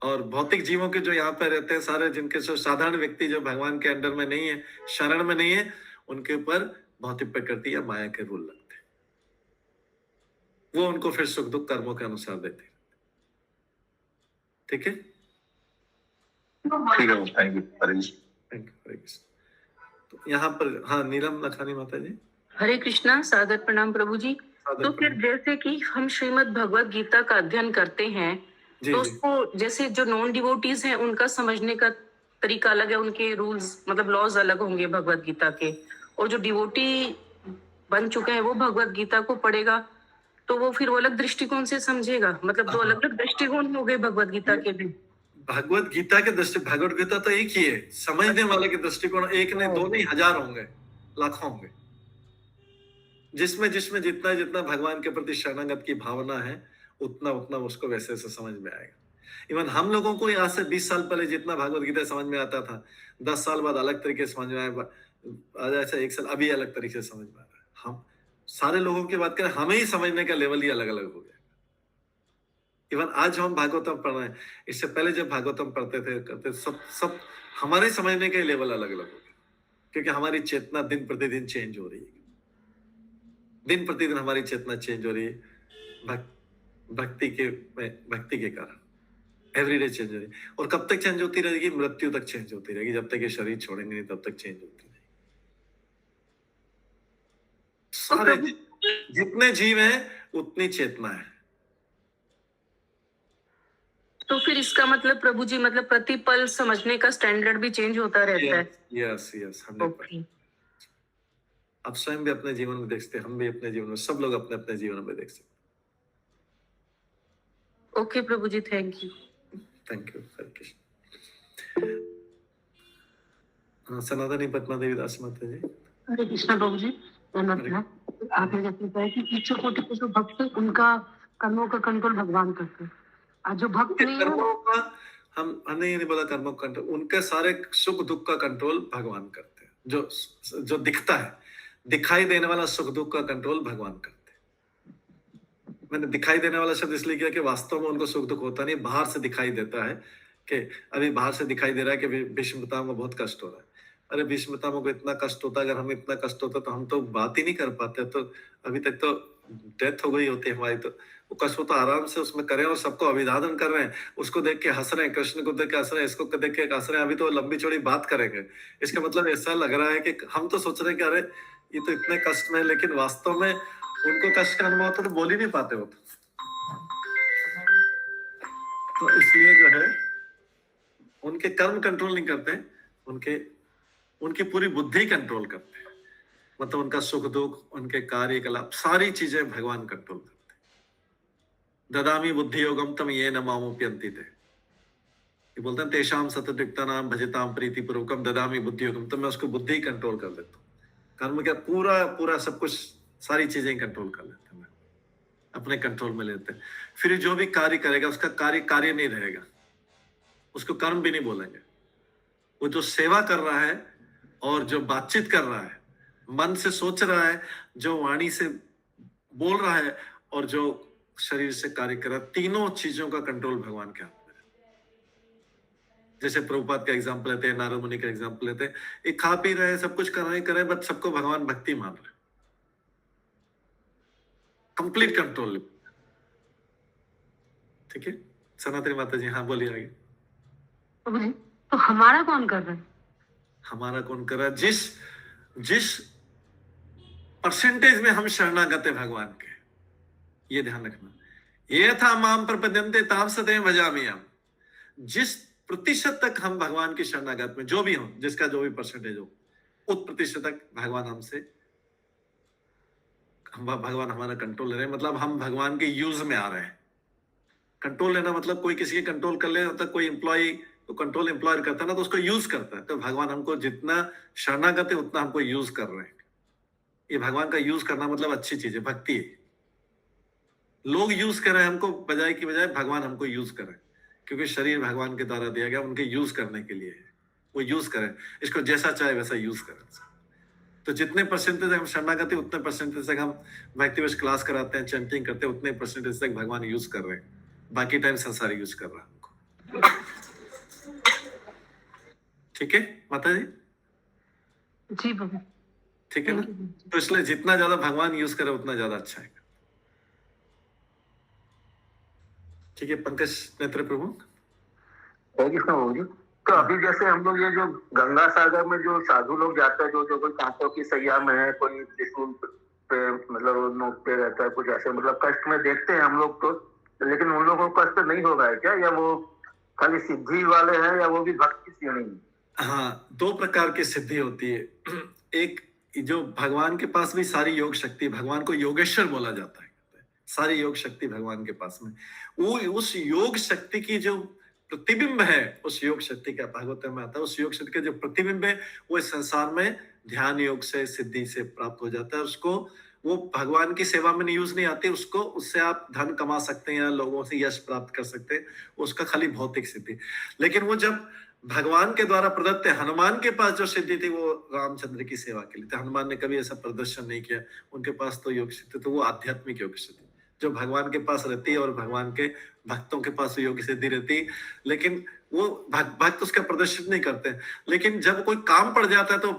और भौतिक जीवों के जो यहाँ पे रहते हैं सारे, जिनके जो साधारण व्यक्ति जो भगवान के अंडर में नहीं है, शरण में नहीं है, उनके ऊपर भौतिक प्रकृति या माया के रूल लगते हैं, वो उनको फिर सुख दुख कर्मों के अनुसार देते हैं। ठीक है, ठीक है, थैंक यू हरे हरे कृष्ण। तो यहाँ पर हाँ नीलम लखानी माता जी। हरे कृष्णा, सादर प्रणाम प्रभु जी। तो फिर जैसे कि हम श्रीमद् भगवत गीता का अध्ययन करते हैं जी, तो जी। उसको जैसे जो नॉन डिवोटीज हैं उनका समझने का तरीका अलग है, उनके रूल्स मतलब लॉज अलग होंगे भगवत गीता के, और जो डिवोटी बन चुके हैं वो भगवत गीता को पढ़ेगा तो वो फिर वो अलग दृष्टिकोण से समझेगा, मतलब दो अलग अलग दृष्टिकोण हो गए भगवत गीता के भी। भगवत गीता के दृष्टि, भगवत गीता तो एक ही है, समझने वाले के दृष्टिकोण एक नहीं, दो नहीं, हजार होंगे, लाखों होंगे, जिसमें जिसमें जितना जितना भगवान के प्रति शरणागत की भावना है उतना उतना उसको वैसे से समझ में आएगा। इवन हम लोगों को आज से 20 साल पहले जितना भगवत गीता समझ में आता था, 10 साल बाद अलग तरीके से समझ में आया, आज ऐसा 1 साल अभी अलग तरीके से समझ में आ रहा है। हम सारे लोगों की बात करें, हमें ही समझने का लेवल ही अलग अलग हो गया। इवन आज हम भागवतम पढ़ रहे हैं, इससे पहले जब भागवतम पढ़ते थे करते सब हमारे समझने के लेवल अलग अलग हो गए, क्योंकि हमारी चेतना दिन प्रतिदिन चेंज हो रही है, दिन प्रतिदिन हमारी चेतना चेंज हो रही है भक्ति के कारण एवरीडे चेंज हो रही है। और कब तक चेंज होती रहेगी? मृत्यु तक चेंज होती रहेगी, जब तक ये शरीर छोड़ेंगे नहीं तब तक चेंज होती रहेगी। सारे जितने जीव हैं उतनी चेतना है। तो फिर इसका मतलब प्रभु जी मतलब प्रतिपल समझने का स्टैंडर्ड भी चेंज होता रहता है। Yes yes 100%। आप स्वयं भी अपने जीवन में देख सकते हैं, हम भी अपने जीवन में, सब लोग अपने अपने जीवन में देख सकते हैं। Okay Prabhu ji, thank you. Thank you, Hare Krishna. सनातनी पद्मा देवी दास माता जी। हरे कृष्णा प्रभु जी। आपने जैसे बताया कि ईश्वर कोटि के जो भक्त उनका कर्मों का कंट्रोल भगवान करते हैं, और जो भक्त नहीं है कर्मों का हमने ये नहीं बोला कर्मों का कंट्रोल, उनके सारे सुख दुख का कंट्रोल भगवान करते हैं। जो दिखता है, दिखाई देने वाला सुख दुख का कंट्रोल भगवान करते हैं। मैंने दिखाई देने वाला शब्द इसलिए किया कि वास्तव में उनको सुख दुख होता नहीं, बाहर से दिखाई देता है कि अभी बाहर से दिखाई दे रहा है कि भीष्म पितामह को बहुत कष्ट हो रहा है। अरे भीष्म पितामह को इतना कष्ट होता, अगर हमें इतना कष्ट होता तो हम तो बात ही नहीं कर पाते, तो अभी तक तो डेथ हो गई होती है हमारी। तो वो कष्ट तो आराम से उसमें करें और सबको अभिवादन कर रहे हैं, उसको देख के हंस रहे हैं, कृष्ण को देख के हंस रहे हैं, इसको देख के हंस रहे हैं, अभी तो लंबी चौड़ी बात करेंगे। इसका मतलब ऐसा लग रहा है कि हम तो सोच रहे हैं कि अरे ये तो इतने कष्ट में, लेकिन वास्तव में उनको कष्ट का अनुभव होता तो बोल ही नहीं पाते हो। तो इसलिए जो है उनके कर्म कंट्रोल नहीं करते, उनकी पूरी बुद्धि कंट्रोल करते हैं, मतलब उनका सुख दुख, उनके कार्यकलाप, सारी चीजें भगवान कंट्रोल करते हैं। ददामी बुद्धि योगम तम ये न मामुप्यन्ति थे, ये बोलते हैं तेषाम सततयुक्ता नाम भजताम प्रीति पूर्वकम ददामी बुद्धि योगम, तो मैं उसको बुद्धि कंट्रोल कर देता हूँ। कर्म का पूरा सब कुछ, सारी चीजें कंट्रोल कर लेते हैं, अपने कंट्रोल में लेते हैं। फिर जो भी कार्य करेगा उसका कार्य नहीं रहेगा, उसको कर्म भी नहीं बोलेंगे। वो जो सेवा कर रहा है और जो बातचीत कर रहा है, मन से सोच रहा है, जो वाणी से बोल रहा है और जो शरीर से कार्य कर रहा है, तीनों चीजों का कंट्रोल भगवान के हाथ में है। जैसे प्रभुपाद का एग्जाम्पल लेते हैं, नारद मुनि का एग्जाम्पल लेते हैं, ये खा पी रहे हैं, सब कुछ कर रहे हैं, बट सबको भगवान भक्ति मान रहे, कंप्लीट कंट्रोल। ठीक है सनातनी माता जी, हाँ बोलिए आगे। तो हमारा कौन कर रहा है? हमारा कौन कर रहा है? जिस परसेंटेज में हम शरणागत है भगवान के, ये ध्यान रखना। ये था माम प्रपद्यन्ते ताम सदैव भजामि हम। जिस प्रतिशत तक हम भगवान की शरणागत में, जो भी हो, जिसका जो भी परसेंटेज हो, उस प्रतिशत तक भगवान हमारा कंट्रोल ले रहे हैं। मतलब हम भगवान के यूज में आ रहे हैं। कंट्रोल लेना मतलब कोई किसी के कंट्रोल कर ले, तब कोई एम्प्लॉय तो कंट्रोल एम्प्लॉयर करता है ना, तो उसको यूज करता है। तो भगवान हमको जितना शरणागत है उतना हमको यूज कर रहे हैं। ये भगवान का यूज करना मतलब अच्छी चीज है, भक्ति है। लोग यूज कर रहे हैं हमको, बजाय की बजाय भगवान हमको यूज कर रहे हैं, क्योंकि शरीर भगवान के द्वारा दिया गया, उनके यूज करने के लिए है। वो यूज करें, इसको जैसा चाहे वैसा यूज करें। तो जितने परसेंटेज हम शरणागत है उतने परसेंटेज तक हम भक्तिवश क्लास कराते हैं, चैंटिंग करते हैं, उतने परसेंटेज तक भगवान यूज कर रहे हैं। बाकी टाइम संसार यूज कर रहा है हमको। ठीक है माता जी? जी बाबा। ठीक है ना? तो इसलिए जितना ज्यादा भगवान यूज करे उतना ज्यादा अच्छा है। ठीक है पंकज नेत्र प्रभु। थैंक यू प्रभु जी। तो अभी जैसे हम लोग ये जो गंगा सागर में जो साधु लोग जाते हैं, जो जो कोई कांटों की सैया में है, कोई त्रिशूल पे मतलब नोक पे रहता है, कुछ ऐसे मतलब कष्ट में देखते हैं हम लोग तो, लेकिन उन लोगों को कष्ट नहीं होगा है क्या, या वो खाली सिद्धि वाले हैं, या वो भी भक्ति श्रेणी है? हाँ, दो प्रकार की सिद्धि होती है। एक जो भगवान के पास भी सारी योग शक्ति, भगवान को योगेश्वर बोला जाता है, सारी योग शक्ति भगवान के पास में, वो उस योग शक्ति की जो प्रतिबिंब है, उस योग शक्ति का भागवत में आता है, उस योग शक्ति का जो प्रतिबिंब है वो इस संसार में ध्यान योग से सिद्धि से प्राप्त हो जाता है। उसको वो भगवान की सेवा में यूज नहीं आती, उसको उससे आप धन कमा सकते हैं या लोगों से यश प्राप्त कर सकते हैं, उसका खाली भौतिक सिद्धि। लेकिन वो जब भगवान के द्वारा प्रदत्त है, हनुमान के पास जो सिद्धि थी वो रामचंद्र की सेवा के लिए थी। हनुमान ने कभी ऐसा प्रदर्शन नहीं किया, उनके पास तो योग सिद्धि, तो वो आध्यात्मिक योग सिद्धि जो भगवान के पास रहती है और भगवान के भक्तों के पास योग सिद्धि रहती है, लेकिन वो भक्त उसका प्रदर्शन नहीं करते। लेकिन जब कोई काम पड़ जाता है तो वो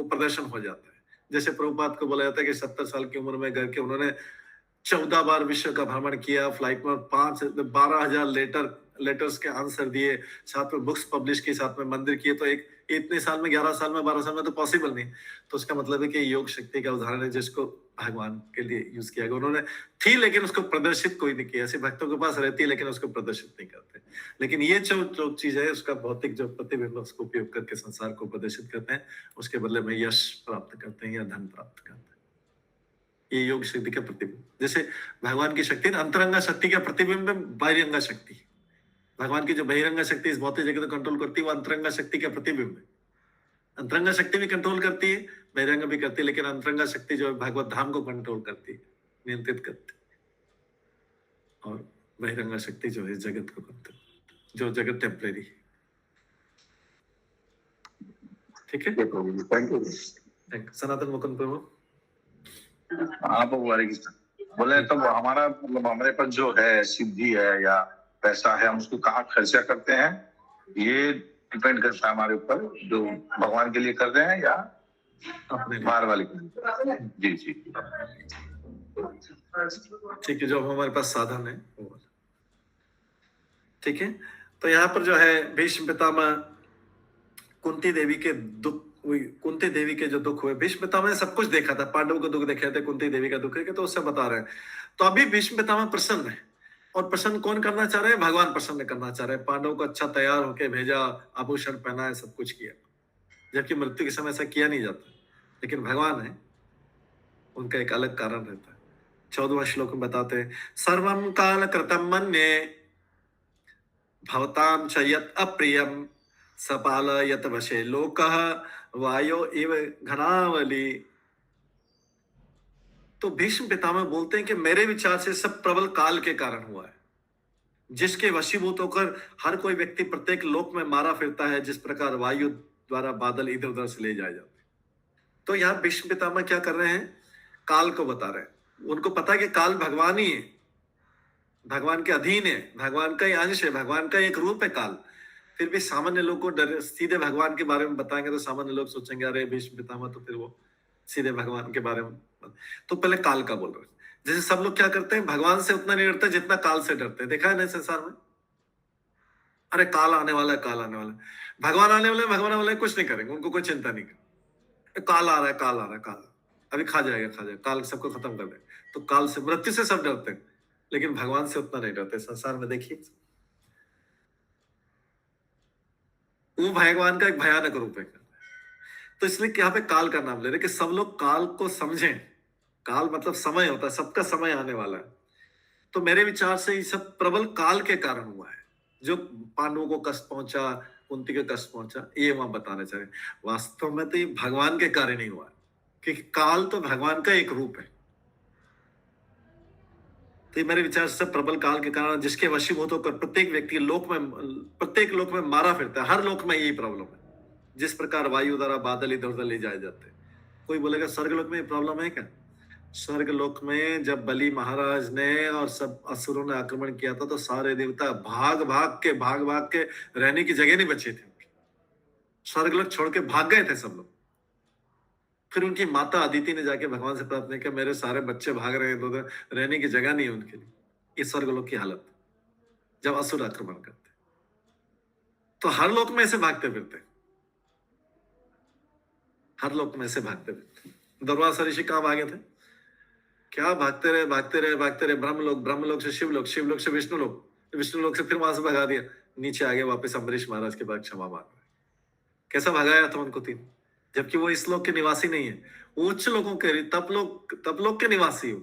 प्रदर्शन हो जाता है। जैसे प्रभुपाद को बोला जाता है कि 70 साल की उम्र में करके उन्होंने 14 बार विश्व का भ्रमण किया, फ्लाइट में 12,000 लेटर्स के आंसर दिए, साथ में बुक्स पब्लिश की, साथ में मंदिर किए। तो एक इतने साल में 11 साल में 12 साल में तो पॉसिबल नहीं। तो उसका मतलब है कि योग शक्ति का उदाहरण है जिसको भगवान के लिए यूज किया गया। उन्होंने थी लेकिन उसको प्रदर्शित कोई नहीं किया। ऐसे भक्तों के पास रहती है लेकिन उसको प्रदर्शित नहीं करते। लेकिन ये जो चीज है उसका भौतिक जो प्रतिबिंब उसको उपयोग करके संसार को प्रदर्शित करते हैं, उसके बदले में यश प्राप्त करते हैं या धन प्राप्त करते हैं। ये योग शक्ति का प्रतिबिंब। जैसे भगवान की शक्ति अंतरंगा शक्ति का प्रतिबिंब है बहिरंगा शक्ति। भगवान की जो बहिरंगा शक्ति इस भौतिक जगत को कंट्रोल करती है वो अंतरंगा शक्ति का प्रतिबिंब है। अंतरंगा शक्ति भी कंट्रोल करती है, बहिरंगा भी करती है, लेकिन अंतरंगा शक्ति जो है भागवत धाम को कंट्रोल करती है, नियंत्रित करती है, और बहिरंगा शक्ति जो है जगत को कंट्रोल, जो जगत टेम्परेरी। ठीक है, थैंक यू। सनातन मुकुंद प्रभु। हाँ प्रभु हरे कृष्ण। बोले तो हमारा मतलब हमारे पास जो है सिद्धि है या पैसा है, हम उसको कहाँ खर्चा करते हैं ये डिपेंड करता है हमारे ऊपर, जो भगवान के लिए कर रहे हैं या अपने बाहर वाले के लिए। जी ठीक है, जो हमारे पास साधन है वो। ठीक है, तो यहाँ पर जो है भीष्म पितामह कुंती देवी के दुख, कुंती देवी के जो दुख हुए, भीष्म पितामह ने सब कुछ देखा था, पांडवों का दुख देखे थे, कुंती देवी का दुख है, तो उससे बता रहे हैं। तो अभी भीष्म पितामह प्रसन्न है, और प्रसन्न कौन करना चाह रहे हैं? भगवान प्रसन्न करना चाह रहे हैं। पांडवों को अच्छा तैयार होके भेजा, आभूषण पहनाए, सब कुछ किया, जबकि मृत्यु के समय ऐसा किया नहीं जाता। लेकिन भगवान है, उनका एक अलग कारण रहता है। 14वां श्लोक में बताते हैं, सर्वं काल कृतं मन्ये भवतां च यत् अप्रियं सपालयत वशे लोकः वायो इव घनावली। तो भीष्म पितामह बोलते हैं कि मेरे विचार से सब प्रबल काल के कारण हुआ है, जिसके वशीभूत होकर हर कोई व्यक्ति प्रत्येक लोक में मारा फिरता है, जिस प्रकार वायु द्वारा बादल इधर उधर से ले जाए जाते हैं। तो यहाँ भीष्म पितामह क्या कर रहे हैं? काल को बता रहे हैं। उनको पता है कि काल भगवान ही है, भगवान के अधीन है, भगवान का ही अंश है, भगवान का एक रूप है काल। फिर भी सामान्य लोग को सीधे भगवान के बारे में बताएंगे तो सामान्य लोग सोचेंगे अरे भीष्म पितामह तो फिर वो सीधे भगवान के बारे में। तो पहले काल का बोल रहे हैं। जैसे सब लोग क्या करते हैं, भगवान से उतना नहीं डरते जितना काल से डरते हैं। देखा है ना संसार में, अरे काल आने वाला है, काल आने वाला है। भगवान आने वाले, भगवान आने वाले कुछ नहीं करेंगे, उनको कोई चिंता नहीं करेंगे। काल आ रहा है, काल आ रहा है, काल अभी खा जाएगा, काल सबको खत्म कर दे। तो काल से, मृत्यु से सब डरते हैं, लेकिन भगवान से उतना नहीं डरते। संसार में देखिए, वो भगवान का एक भयानक रूप है। तो इसलिए यहाँ पे काल का नाम ले रहे कि सब लोग काल को समझें। काल मतलब समय होता है, सबका समय आने वाला है। तो मेरे विचार से ये सब प्रबल काल के कारण हुआ है, जो पांडवों को कष्ट पहुंचा, कुंती को कष्ट पहुंचा, ये वहां बताना चाह रहे। वास्तव में तो ये भगवान के कारण ही हुआ है, क्योंकि काल तो भगवान का एक रूप है। तो मेरे विचार से प्रबल काल के कारण, जिसके वशीभूत होकर प्रत्येक व्यक्ति प्रत्येक लोक में मारा फिरता है। हर लोक में यही प्रॉब्लम है, जिस प्रकार वायु द्वारा बादल इधर उधर ले जाए जाते हैं। कोई बोलेगा स्वर्ग लोक में प्रॉब्लम है क्या? स्वर्ग लोक में जब बलि महाराज ने और सब असुरों ने आक्रमण किया था, तो सारे देवता भाग भाग के रहने की जगह नहीं बचे थे। स्वर्ग लोक छोड़ के भाग गए थे सब लोग। फिर उनकी माता अदिति ने जाके भगवान से प्रार्थना किया, मेरे सारे बच्चे भाग रहे हैं, तो रहने की जगह नहीं है उनके लिए। ये स्वर्गलोक की हालत जब असुर आक्रमण करते, तो हर लोक में ऐसे भागते फिरते, हर लोक में ऐसे भागते फिरते। दुर्वासा ऋषि कहाँ भागे थे? क्या भागते रहे भागते रहे भागते रहे, ब्रह्मलोक, ब्रह्मलोक से शिवलोक, शिवलोक से विष्णुलोक, विष्णुलोक से फिर वहां से भगा दिया, नीचे आ गए वापस अम्बरीश महाराज के पास क्षमा मांग रहे। कैसा भगाया था उनको तीन, जबकि वो इस लोक के निवासी नहीं है, उच्च लोगों के तप लोक के निवासी हो,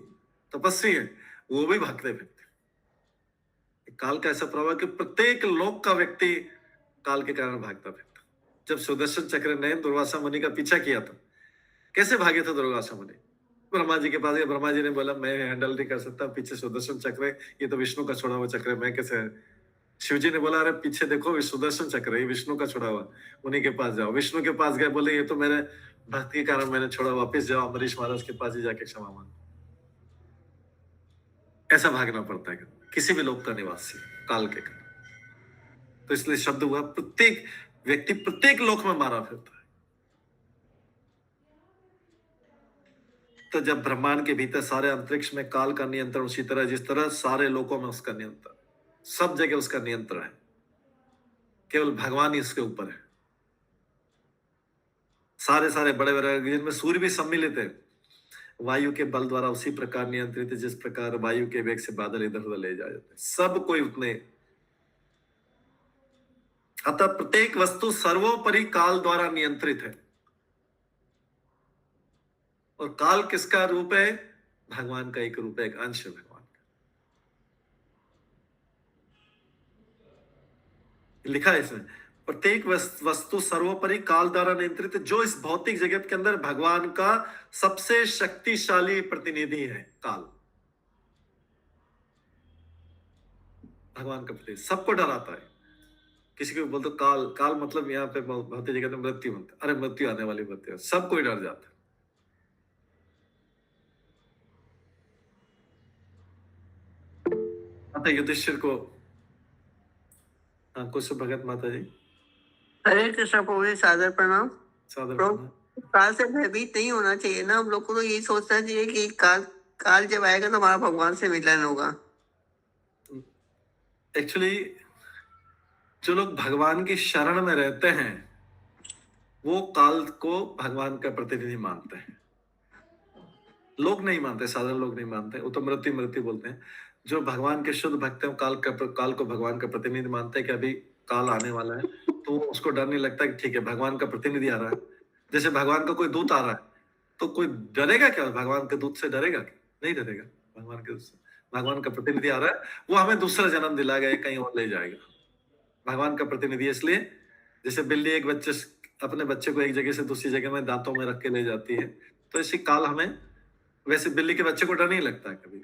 तपस्वी है, वो भी भागते फिरते। काल का ऐसा प्रभाव कि प्रत्येक लोक का व्यक्ति काल के कारण भागता फिरता। जब सुदर्शन चक्र ने दुर्वासा मुनि का पीछा किया था, कैसे भागे थे दुर्वासा मुनि? ब्रह्मा जी के पास गए, ब्रह्मा जी ने बोला मैं हैंडल नहीं कर सकता, पीछे सुदर्शन चक्र है, ये तो विष्णु का छोड़ा हुआ चक्र है, मैं कैसे? शिव जी ने बोला अरे पीछे देखो, सुदर्शन चक्र है, ये विष्णु का छोड़ा हुआ, उन्हीं के पास जाओ। विष्णु के पास गए, बोले ये तो मेरे भक्ति के कारण मैंने छोड़ा, वापिस जाओ अम्बरीश महाराज के पास ही जाके क्षमा मांगो। ऐसा भागना पड़ता है किसी भी लोक का निवासी काल के कारण। तो इसलिए शब्द हुआ प्रत्येक व्यक्ति प्रत्येक लोक में मारा फिरता है। तो जब ब्रह्मांड के भीतर सारे अंतरिक्ष में काल का नियंत्रण, उसी तरह जिस तरह सारे लोकों में उसका नियंत्रण, सब जगह उसका नियंत्रण है, केवल भगवान ही उसके ऊपर है। सारे बड़े बड़े जिनमें सूर्य भी सम्मिलित है, वायु के बल द्वारा उसी प्रकार नियंत्रित है जिस प्रकार वायु के वेग से बादल इधर उधर ले जाए जाते हैं। सब कोई उतने, अतः प्रत्येक वस्तु सर्वोपरि काल द्वारा नियंत्रित है। और काल किसका रूप है? भगवान का एक रूप है, एक अंश है भगवान का। लिखा है इसमें, प्रत्येक वस्तु सर्वोपरि काल द्वारा नियंत्रित है, जो इस भौतिक जगत के अंदर भगवान का सबसे शक्तिशाली प्रतिनिधि है काल। भगवान का प्रतिनिधि सबको डराता है। किसी को बोलते काल, काल मतलब यहाँ पे भौतिक जगत में मृत्यु होता, अरे मृत्यु आने वाली मृत्यु, सब कोई डर जाता है। माता युधिष्ठिर को, कुछ भगत माता जी। हरे कृष्ण प्रभु जी, सादर प्रणाम। सादर प्रभु, प्रणाम। काल से भयभीत नहीं होना चाहिए ना, हम लोग को तो यही सोचना चाहिए कि काल जब आएगा तो हमारा भगवान से मिलन होगा। एक्चुअली जो लोग भगवान की शरण में रहते हैं वो काल को भगवान का प्रतिनिधि मानते हैं। लोग नहीं मानते, साधारण लोग नहीं मानते, वो तो मृत्यु मृत्यु बोलते हैं। जो भगवान के शुद्ध भक्त हैं काल को भगवान का प्रतिनिधि मानते हैं कि अभी काल आने वाला है, तो उसको डर नहीं लगता कि ठीक है भगवान का प्रतिनिधि आ रहा है। जैसे भगवान का कोई दूत आ रहा है तो कोई डरेगा क्या? भगवान के दूत से डरेगा क्या? नहीं डरेगा। भगवान के दूत से, भगवान का प्रतिनिधि आ रहा है, वो हमें दूसरा जन्म दिलाएगा, कहीं और ले जाएगा। भगवान का प्रतिनिधि इसलिए, जैसे बिल्ली एक अपने बच्चे को एक जगह से दूसरी जगह में दांतों में रख के ले जाती है, तो इसी काल हमें, वैसे बिल्ली के बच्चे को डर नहीं लगता है कभी,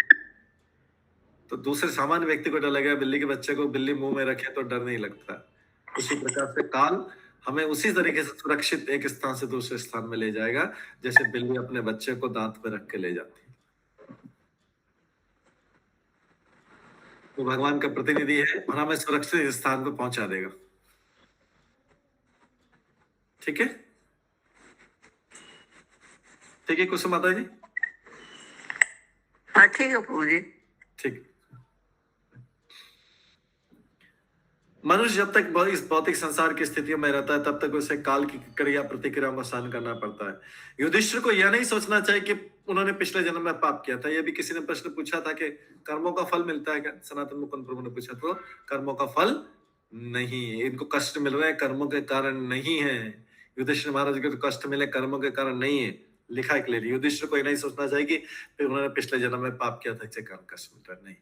तो दूसरे सामान्य व्यक्ति को डर लगेगा। बिल्ली के बच्चे को बिल्ली मुंह में रखे तो डर नहीं लगता। उसी प्रकार से काल हमें उसी तरीके से सुरक्षित एक स्थान से दूसरे स्थान में ले जाएगा, जैसे बिल्ली अपने बच्चे को दांत में रख के ले जाती है। वो भगवान का प्रतिनिधि है और हमें सुरक्षित स्थान पर पहुंचा देगा। ठीक है, ठीक है कुसुम माता जी। हाँ ठीक है प्रभु जी। ठीक। मनुष्य जब तक इस भौतिक संसार की स्थितियों में रहता है तब तक उसे काल की क्रिया प्रतिक्रिया का सहन करना पड़ता है। युधिष्ठिर को यह नहीं सोचना चाहिए कि उन्होंने पिछले जन्म में पाप किया था। यह भी किसी ने प्रश्न पूछा था कि कर्मों का फल मिलता है क्या? सनातन मुकुंद प्रभु ने पूछा, तो कर्मों का फल नहीं, इनको कष्ट मिल रहे हैं कर्मों के कारण नहीं है। युधिष्ठिर महाराज को तो कष्ट मिले कर्मों के कारण नहीं है, लिखा है क्लियरली। युधिष्ठिर को यह नहीं सोचना चाहिए कि उन्होंने पिछले जन्म में पाप किया था इससे कारण कष्ट मिल रहा है, नहीं।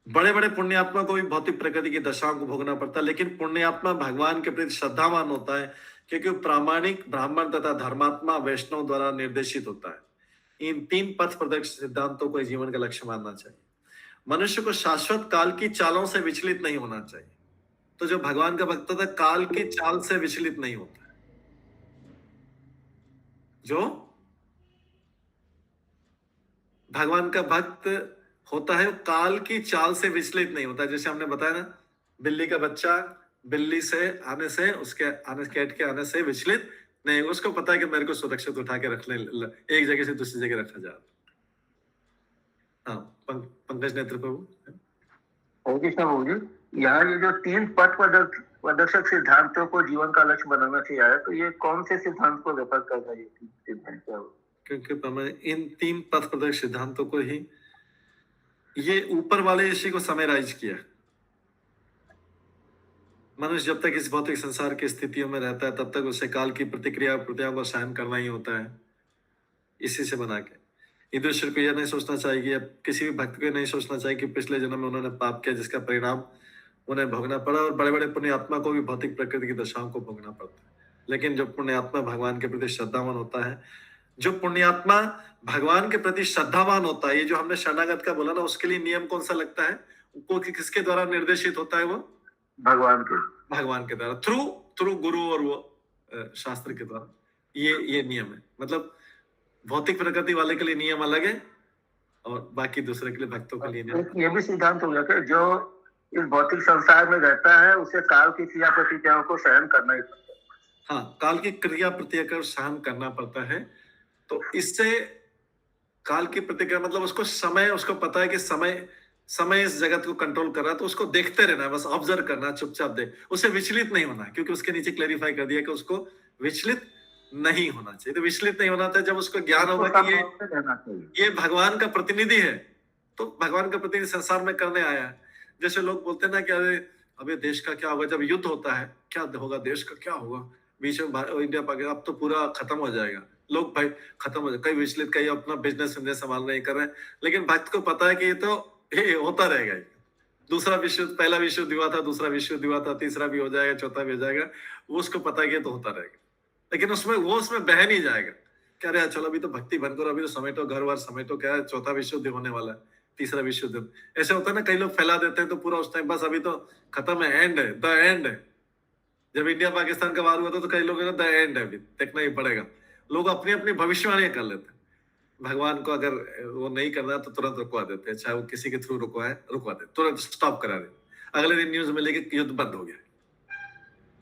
बड़े बड़े पुण्यात्मा को भी भौतिक प्रकृति की दशाओं को भोगना पड़ता है, लेकिन पुण्यात्मा भगवान के प्रति श्रद्धावान होता है क्योंकि वो प्रामाणिक ब्राह्मण तथा धर्मात्मा वैष्णव द्वारा निर्देशित होता है। इन तीन पथ प्रदर्शित सिद्धांतों को जीवन का लक्ष्य मानना चाहिए। मनुष्य को शाश्वत काल की चालों से विचलित नहीं होना चाहिए। तो जो भगवान का भक्त होता है काल की चाल से विचलित नहीं होता है। जो भगवान का भक्त होता है काल की चाल से विचलित नहीं होता। जैसे हमने बताया ना, बिल्ली का बच्चा बिल्ली से आने से, उसके आने, कैट के आने से विचलित नहीं। उसको पता है कि मेरे को सुरक्षित उठा के रखने, एक जगह से दूसरी जगह रखा जा। हाँ, पंकज नेत्र प्रभु। हरे कृष्ण प्रभु जी, यहाँ ये जो 3 पथ प्रदर्शक सिद्धांतों को जीवन का लक्ष्य बनाना चाहिए, तो ये कौन से सिद्धांत को रेफर कर रहा है? ये 3 सिद्धांत क्या हो? क्योंकि मैंने इन 3 पथ प्रदर्शक सिद्धांतों को ही ये ऊपर वाले ऋषि को समराइज किया। मनुष्य जब तक इस भौतिक संसार की स्थितियों में रहता है तब तक उसे काल की प्रतिक्रियाओं को सहन करना ही होता है, इसी से बना के। ईश्वर को यह नहीं सोचना चाहिए, या किसी भी भक्त को नहीं सोचना चाहिए कि पिछले जन्म में उन्होंने पाप किया जिसका परिणाम उन्हें भोगना पड़ा, और बड़े बड़े पुण्यात्मा को भी भौतिक प्रकृति की दशाओं को भोगना पड़ता है। लेकिन जो पुण्यात्मा भगवान के प्रति श्रद्धावान होता है, जो पुण्यात्मा भगवान के प्रति श्रद्धावान होता है, ये जो हमने शरणागत का बोला ना, उसके लिए नियम कौन सा लगता है? वो किसके द्वारा निर्देशित होता है? वो भगवान के द्वारा, थ्रू गुरु और वो शास्त्र के द्वारा। ये नियम है। मतलब भौतिक प्रकृति वाले के लिए नियम अलग है और बाकी दूसरे के लिए, भक्तों के लिए नियम। ये भी सिद्धांत हो गया कि जो इस भौतिक संसार में रहता है उसे काल की क्रिया प्रतिक्रियाओं को सहन करना ही पड़ता है। हाँ, काल की क्रिया प्रतिक्रिया को सहन करना पड़ता है। तो इससे काल की प्रतिक्रिया मतलब उसको समय, उसको पता है कि समय इस जगत को कंट्रोल कर रहा है, तो उसको देखते रहना है, बस ऑब्जर्व करना, चुपचाप देख, उसे विचलित नहीं होना है, क्योंकि उसके नीचे क्लेरिफाई कर दिया कि उसको विचलित नहीं होना चाहिए। तो विचलित नहीं होना था जब उसको ज्ञान होगा कि ये भगवान का प्रतिनिधि है, तो भगवान का प्रतिनिधि संसार में करने आया है। जैसे लोग बोलते हैं ना कि अरे अभी देश का क्या होगा, जब युद्ध होता है क्या होगा, देश का क्या होगा, बीच में इंडिया पाकिस्तान अब तो पूरा खत्म हो जाएगा, लोग भाई खत्म हो जाए, कई विचलित, कई अपना बिजनेस संभाल नहीं कर रहे हैं। लेकिन भक्त को पता है कि ये होता रहेगा। दूसरा विश्व, पहला विश्व युद्ध हुआ था, दूसरा विश्व युद्ध हुआ था, तीसरा भी हो जाएगा, चौथा भी हो जाएगा, वो उसको पता है कि तो होता रहेगा। लेकिन उसमें बह नहीं जाएगा, क्या रहा चलो अभी तो भक्ति बंद करो, अभी तो समेटो घर वार समेटो, क्या है चौथा विश्व युद्ध होने वाला है, तीसरा विश्व युद्ध। ऐसे होता है ना, कई लोग फैला देते हैं तो पूरा उस टाइम बस अभी तो खत्म है, एंड है, द एंड है। जब इंडिया पाकिस्तान का वार हुआ था तो कई लोग द एंड है, अभी देखना ही पड़ेगा। लोग अपनी अपनी भविष्यवाणियां कर लेते हैं। भगवान को अगर वो नहीं करना तो तुरंत रुकवा देते हैं, चाहे वो किसी के थ्रू रुकवा दे, तुरंत स्टॉप करा दे। अगले दिन न्यूज मिलेगी कि युद्ध बंद हो गया,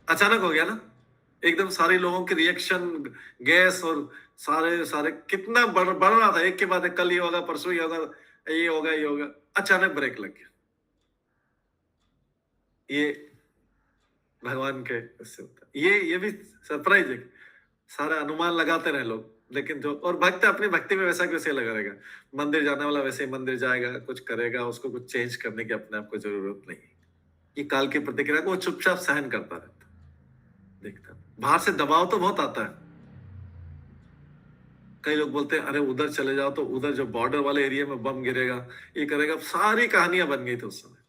अचानक हो गया ना, एकदम सारे लोगों के रिएक्शन, गैस और सारे कितना बढ़ रहा था, एक के बाद एक, कल ये होगा, परसों ये होगा, ये होगा, अचानक ब्रेक लग गया। ये भगवान के इससे होता है। ये भी सरप्राइज है, सारा अनुमान लगाते रहे लोग, लेकिन जो और भक्त अपनी भक्ति में वैसा वैसे लगा रहेगा, मंदिर जाने वाला वैसे ही मंदिर जाएगा, कुछ करेगा, उसको कुछ चेंज करने की अपने आप को जरूरत नहीं। ये काल की प्रतिक्रिया को चुपचाप सहन करता रहता, देखता। बाहर से दबाव तो बहुत आता है। कई लोग बोलते हैं अरे उधर चले जाओ, तो उधर जो बॉर्डर वाले एरिया में बम गिरेगा, ये करेगा, सारी कहानियां बन गई थी उस समय।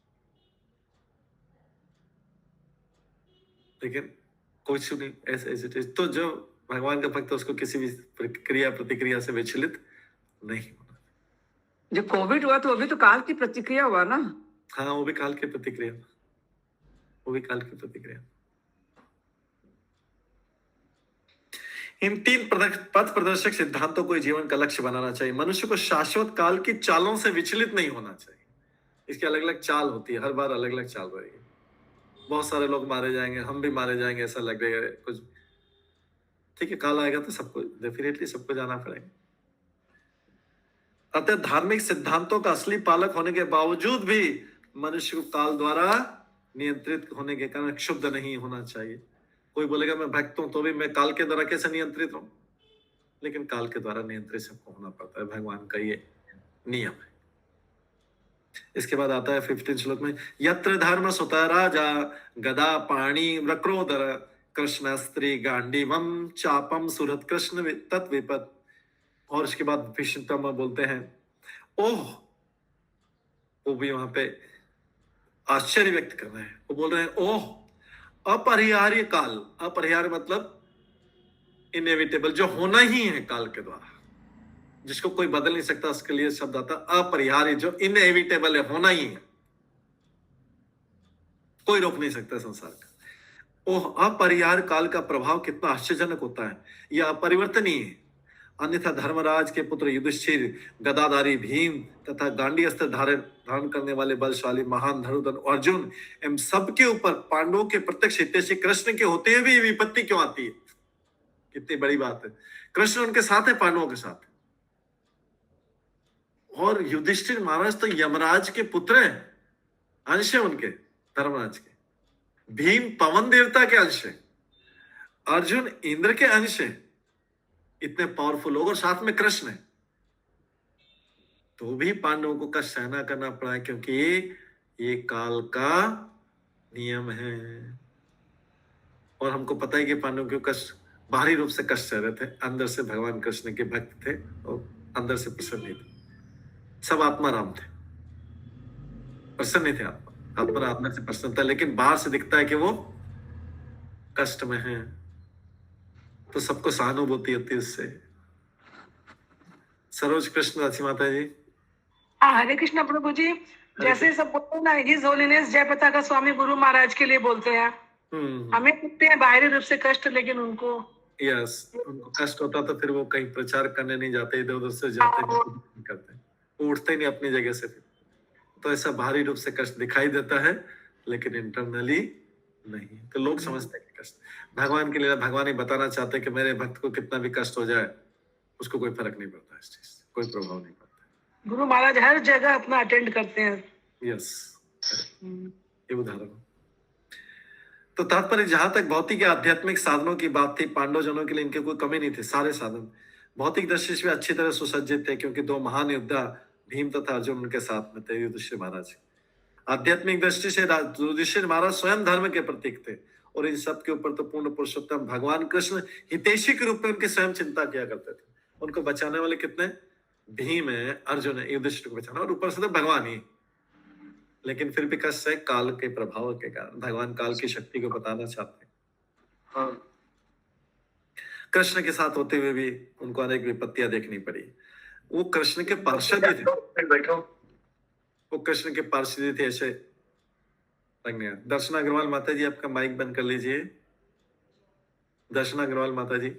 लेकिन कुछ नहीं, ऐसे तो जो भगवान का भक्त उसको किसी भी क्रिया प्रतिक्रिया से विचलित नहीं होना। जो कोविड हुआ तो अभी तो काल की प्रतिक्रिया हुआ ना। हाँ, वो भी काल की प्रतिक्रिया, इन 3 पथ प्रदर्शक सिद्धांतों को जीवन का लक्ष्य बनाना चाहिए। मनुष्य को शाश्वत काल की चालों से विचलित नहीं होना चाहिए। इसकी अलग अलग चाल होती है, हर बार अलग अलग चाल रहेगी। बहुत सारे लोग मारे जाएंगे, हम भी मारे जाएंगे, ऐसा लगेगा कुछ। ठीक है, काल आएगा तो सबको डेफिनेटली सबको जाना पड़ेगा। अतः धार्मिक सिद्धांतों का असली पालक होने के बावजूद भी मनुष्य को काल द्वारा नियंत्रित होने के कारण क्षुब्ध नहीं होना चाहिए। कोई बोलेगा मैं भक्त हूं तो भी मैं काल के द्वारा कैसे नियंत्रित हूं? लेकिन काल के द्वारा नियंत्रित सबको होना पड़ता है, भगवान का ये नियम है। इसके बाद आता है 15 श्लोक में, यत्र धर्म सुत राजा गदा पाणी वक्रोदर कृष्ण स्त्री गांडीवम चापम सुरत कृष्ण तत्विपत। और इसके बाद भीष्म बोलते हैं ओह, वो भी वहां पे आश्चर्य व्यक्त कर रहे हैं। वो बोल रहे हैं ओह, अपरिहार्य काल। अपरिहार्य मतलब इनएविटेबल, जो होना ही है काल के द्वारा, जिसको कोई बदल नहीं सकता, उसके लिए शब्द आता अपरिहार्य, जो इनएविटेबल है, होना ही है, कोई रोक नहीं सकता संसार का। ओह, अपरिहार्य काल का प्रभाव कितना आश्चर्यजनक होता है। यह अपरिवर्तनीय है, अन्यथा धर्मराज के पुत्र युधिष्ठिर, गदाधारी भीम तथा गांडी अस्त्र धारण करने वाले बलशाली महान धनुर्धर अर्जुन इन सब के ऊपर पांडवों के प्रत्यक्ष हितैषी कृष्ण के होते हुए भी विपत्ति क्यों आती है? कितनी बड़ी बात है। कृष्ण उनके साथ है, पांडवों के साथ। और युधिष्ठिर महाराज तो यमराज के पुत्र हैं, अंश है उनके, धर्मराज के। भीम पवन देवता के अंश है, अर्जुन इंद्र के अंश है। इतने पावरफुल लोग और साथ में कृष्ण है, तो भी पांडवों को कष्ट सहना करना पड़ा है, क्योंकि ये काल का नियम है। और हमको पता है कि पांडवों के कष्ट बाहरी रूप से कष्ट सह रहे थे, अंदर से भगवान कृष्ण के भक्त थे और अंदर से प्रसन्न थे। सब आत्माराम थे, प्रसन्न थे। आत्मा अंदर से प्रसन्न था, लेकिन बाहर से दिखता है कि वो कष्ट में है, तो सबको सहानुभूति होती है उससे। सरोज कृष्ण दासी माता जी। हरे कृष्ण प्रभु जी। जैसे सब बोलते हैं ना, हिज होलीनेस जय पताका स्वामी गुरु महाराज के लिए बोलते हैं। हमें दिखते हैं बाहरी रूप से कष्ट, लेकिन उनको उनको कष्ट होता तो फिर वो कहीं प्रचार करने नहीं जाते, इधर उधर से जाते नहीं करते, वो उठते ही नहीं अपनी जगह से। फिर तो ऐसा बाहरी रूप से कष्ट दिखाई देता है, लेकिन इंटरनली नहीं। तो लोग समझते हैं कि कष्ट भगवान के लिए, भगवान ही बताना चाहते हैं कि मेरे भक्त को कितना भी कष्ट हो जाए उसको कोई फर्क नहीं पड़ता, इस चीज से कोई प्रभाव नहीं पड़ता। गुरु महाराज हर जगह अपना अटेंड करते हैं। यस, ये उदाहरण। तो तात्पर्य, जहां तक भौतिक या आध्यात्मिक साधनों की बात थी, पांडव जनों के लिए इनके कोई कमी नहीं थी। सारे साधन भौतिक दृष्टि से अच्छी तरह सुसज्जित थे, क्योंकि दो महान योद्धा भीम तथा अर्जुन उनके साथ में थे, युधिष्ठिर महाराज। आध्यात्मिक दृष्टि से युधिष्ठिर महाराज स्वयं धर्म के प्रतीक थे, और इन सब के ऊपर तो पूर्ण पुरुषोत्तम भगवान कृष्ण हितैषी के रूप में उनकी स्वयं चिंता किया करते थे। उनको बचाने वाले कितने? भीम है, अर्जुन है, युधिष्ठिर को बचाना, और ऊपर से तो भगवान ही। लेकिन फिर भी कष्ट है काल के प्रभाव के कारण। भगवान काल की शक्ति को बताना चाहते हैं। कृष्ण के साथ होते हुए भी उनको अनेक विपत्तियां देखनी पड़ी। वो कृष्ण के पार्षद ही थे, वो कृष्ण के पार्षद ही थे। ऐसे दर्शना अग्रवाल माता जी, आपका माइक बंद कर लीजिए। दर्शना अग्रवाल माता जी,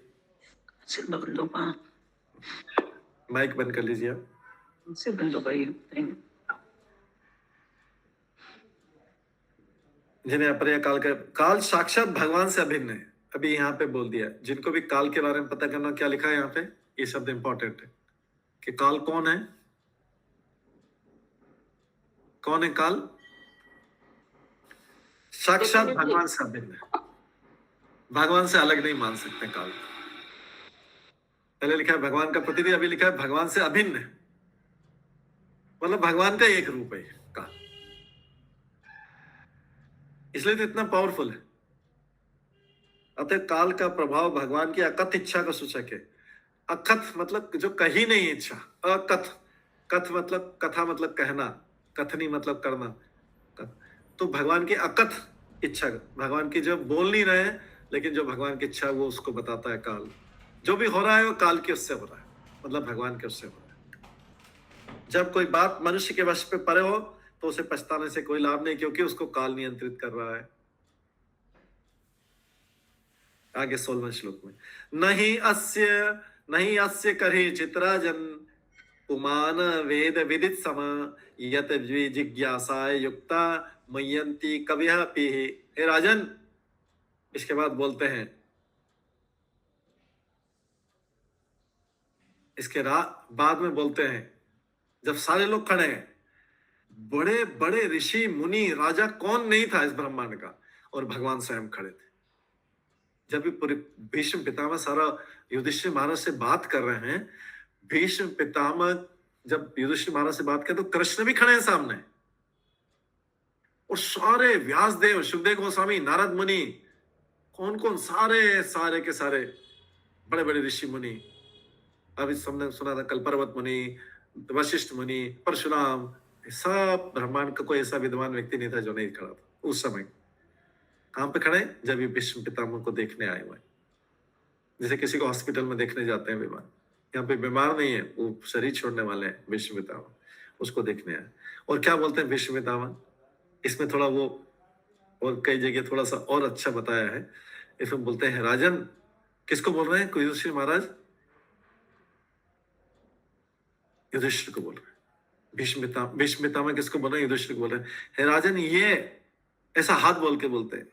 माइक बंद कर लीजिए आप। जिन्हें अपने काल साक्षात भगवान से अभिन्न है। अभी यहाँ पे बोल दिया, जिनको भी काल के बारे में पता करना, क्या लिखा है यहाँ पे, ये शब्द इंपॉर्टेंट है कि काल कौन है। कौन है काल? साक्षात भगवान से अभिन्न है, भगवान से अलग नहीं मान सकते काल। पहले लिखा है भगवान का प्रतिनिधि, अभी लिखा है भगवान से अभिन्न है, मतलब भगवान का एक रूप है काल। इसलिए तो इतना पावरफुल है। अतः काल का प्रभाव भगवान की अकथ इच्छा का सूचक है। अकथ मतलब जो कही नहीं इच्छा, अकथ। कथ मतलब कथा, मतलब कहना, कथनी मतलब करना। तो भगवान की अकथ इच्छा, भगवान की जो बोल नहीं रहे हैं, लेकिन जो भगवान की इच्छा वो उसको बताता है काल। जो भी हो रहा है वो काल के उससे हो रहा है, मतलब भगवान के उससे हो रहा है। जब कोई बात मनुष्य के वश पे पड़े हो तो उसे पछताने से कोई लाभ नहीं, क्योंकि उसको काल नियंत्रित कर रहा है। आगे 16वें श्लोक में, नहीं अस्य करे चित्राजन पुमान वेद विदित सम यत जिज्ञासाय युक्ता मयंती कविह पीह। हे राजन, इसके बाद बोलते हैं, इसके बाद में बोलते हैं, जब सारे लोग खड़े हैं, बड़े बड़े ऋषि मुनि राजा कौन नहीं था इस ब्रह्मांड का, और भगवान स्वयं खड़े थे। जब भी पूरे भीष्म पितामह सारा युधिष्ठिर महाराज से बात कर रहे हैं, भीष्म पितामह जब युधिष्ठिर महाराज से बात करें तो कृष्ण भी खड़े हैं सामने, और सारे व्यासदेव, सुखदेव गोस्वामी, नारद मुनि, कौन कौन, सारे के सारे बड़े बड़े ऋषि मुनि। अभी सबने सुना था कल्परवत मुनि, वशिष्ठ मुनि, परशुराम, सब ब्रह्मांड का कोई ऐसा विद्वान व्यक्ति नहीं था जो नहीं खड़ा था उस समय। कहां पे खड़े? जब ये भीष्म पितामह को देखने आए हुए, जैसे किसी को हॉस्पिटल में देखने जाते हैं बीमार। यहाँ पे बीमार नहीं है, वो शरीर छोड़ने वाले हैं भीष्म पितामह, उसको देखने आए। और क्या बोलते हैं भीष्म पितामह? इसमें थोड़ा वो, और कई जगह थोड़ा सा और अच्छा बताया है। इसमें बोलते हैं, राजन, किसको बोल रहे हैं? युधिष्ठिर महाराज, युधिष्ठिर को बोल रहे हैं। भीष्म पितामह किसको बोल रहे हैं? युधिष्ठिर को बोल रहे हैं, हे राजन, ये ऐसा हाथ बोल के बोलते हैं,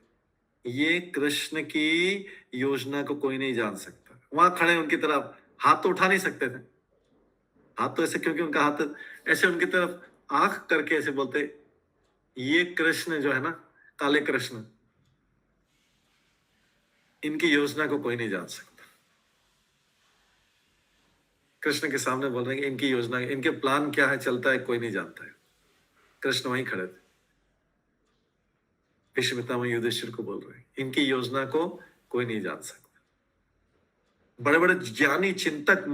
ये कृष्ण की योजना को कोई नहीं जान सकता। वहां खड़े उनकी तरफ हाथ तो उठा नहीं सकते थे, हाथ तो ऐसे, क्योंकि उनका हाथ ऐसे उनकी तरफ आंख करके ऐसे बोलते, ये कृष्ण जो है ना, काले कृष्ण, इनकी योजना को कोई नहीं जान सकता। कृष्ण के सामने बोल रहे हैं कि इनकी योजना, इनके प्लान क्या है, चलता है, कोई नहीं जानता है। कृष्ण वहीं खड़े थे। भीष्म पितामह युधिष्ठिर को बोल रहे हैं, इनकी योजना को कोई नहीं जान सकता। बड़े बड़े ज्ञानी चिंतक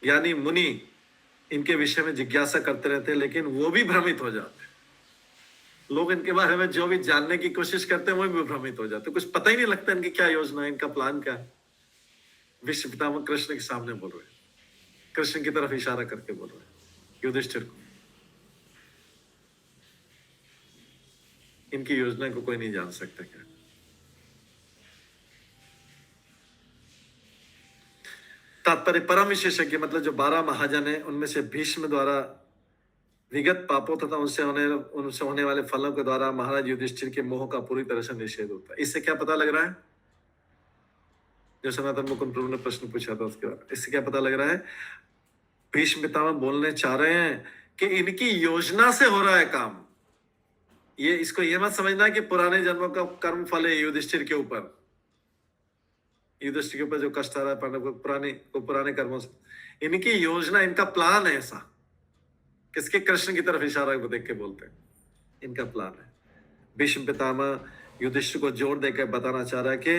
ज्ञानी मुनि इनके विषय में जिज्ञासा करते रहते हैं, लेकिन वो भी भ्रमित हो जाते हैं। लोग इनके बारे में जो भी जानने की कोशिश करते हैं, वो भी भ्रमित हो जाते हैं। कुछ पता ही नहीं लगता इनकी क्या योजना है, इनका प्लान क्या है। भीष्म पितामह कृष्ण के सामने बोल रहे हैं, कृष्ण की तरफ इशारा करके बोल रहे हैं युधिष्ठिर को, इनकी योजना को कोई नहीं जान सकता। क्या तात्पर्य? परम विशेषज्ञ मतलब जो 12 महाजन है, उनमें से भीष्म द्वारा विगत पापों तथा उनसे होने वाले फलों के द्वारा महाराज युधिष्ठिर के मोह का पूरी तरह से निषेध होता है। इससे क्या पता लग रहा है? जो सनातन मुकुंद प्रभु ने प्रश्न पूछा था उसके बाद, इससे क्या पता लग रहा है? भीष्म पितामह बोलने चाह रहे हैं कि इनकी योजना से हो रहा है काम। इसको ये मत समझना कि पुराने जन्मों का कर्म फल है युधिष्ठिर के ऊपर, युधिष्ठिर के ऊपर जो कष्ट आ रहा है पांडव को पुराने कर्मों से। इनकी योजना, इनका प्लान है ऐसा। किसके? कृष्ण की तरफ इशारा को देख के बोलते हैं इनका प्लान है। भीष्म पितामह युधिष्ठिर को जोर देकर बताना चाह रहा है कि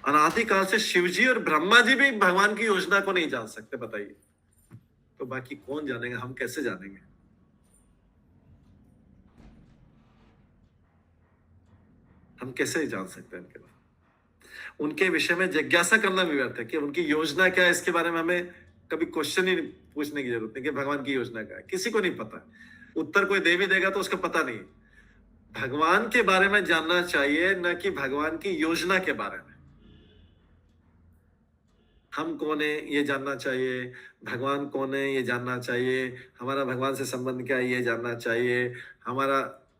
अनादिकाल से शिवजी और ब्रह्मा जी भी भगवान की योजना को नहीं जान सकते। बताइए, तो बाकी कौन जानेगा? हम कैसे जानेंगे? हम कैसे जान सकते हैं इनके बारे में? उनके विषय में जिज्ञासा करना भी व्यर्थ है कि उनकी योजना क्या है। इसके बारे में हमें कभी क्वेश्चन ही पूछने की जरूरत नहीं कि भगवान की योजना क्या है। किसी को नहीं पता। उत्तर कोई दे भी देगा तो उसका पता नहीं। भगवान के बारे में जानना चाहिए, न कि भगवान की योजना के बारे में। हम कौन है ये जानना चाहिए, भगवान कौन है ये जानना चाहिए, हमारा भगवान से संबंध क्या है ये जानना चाहिए, हमारा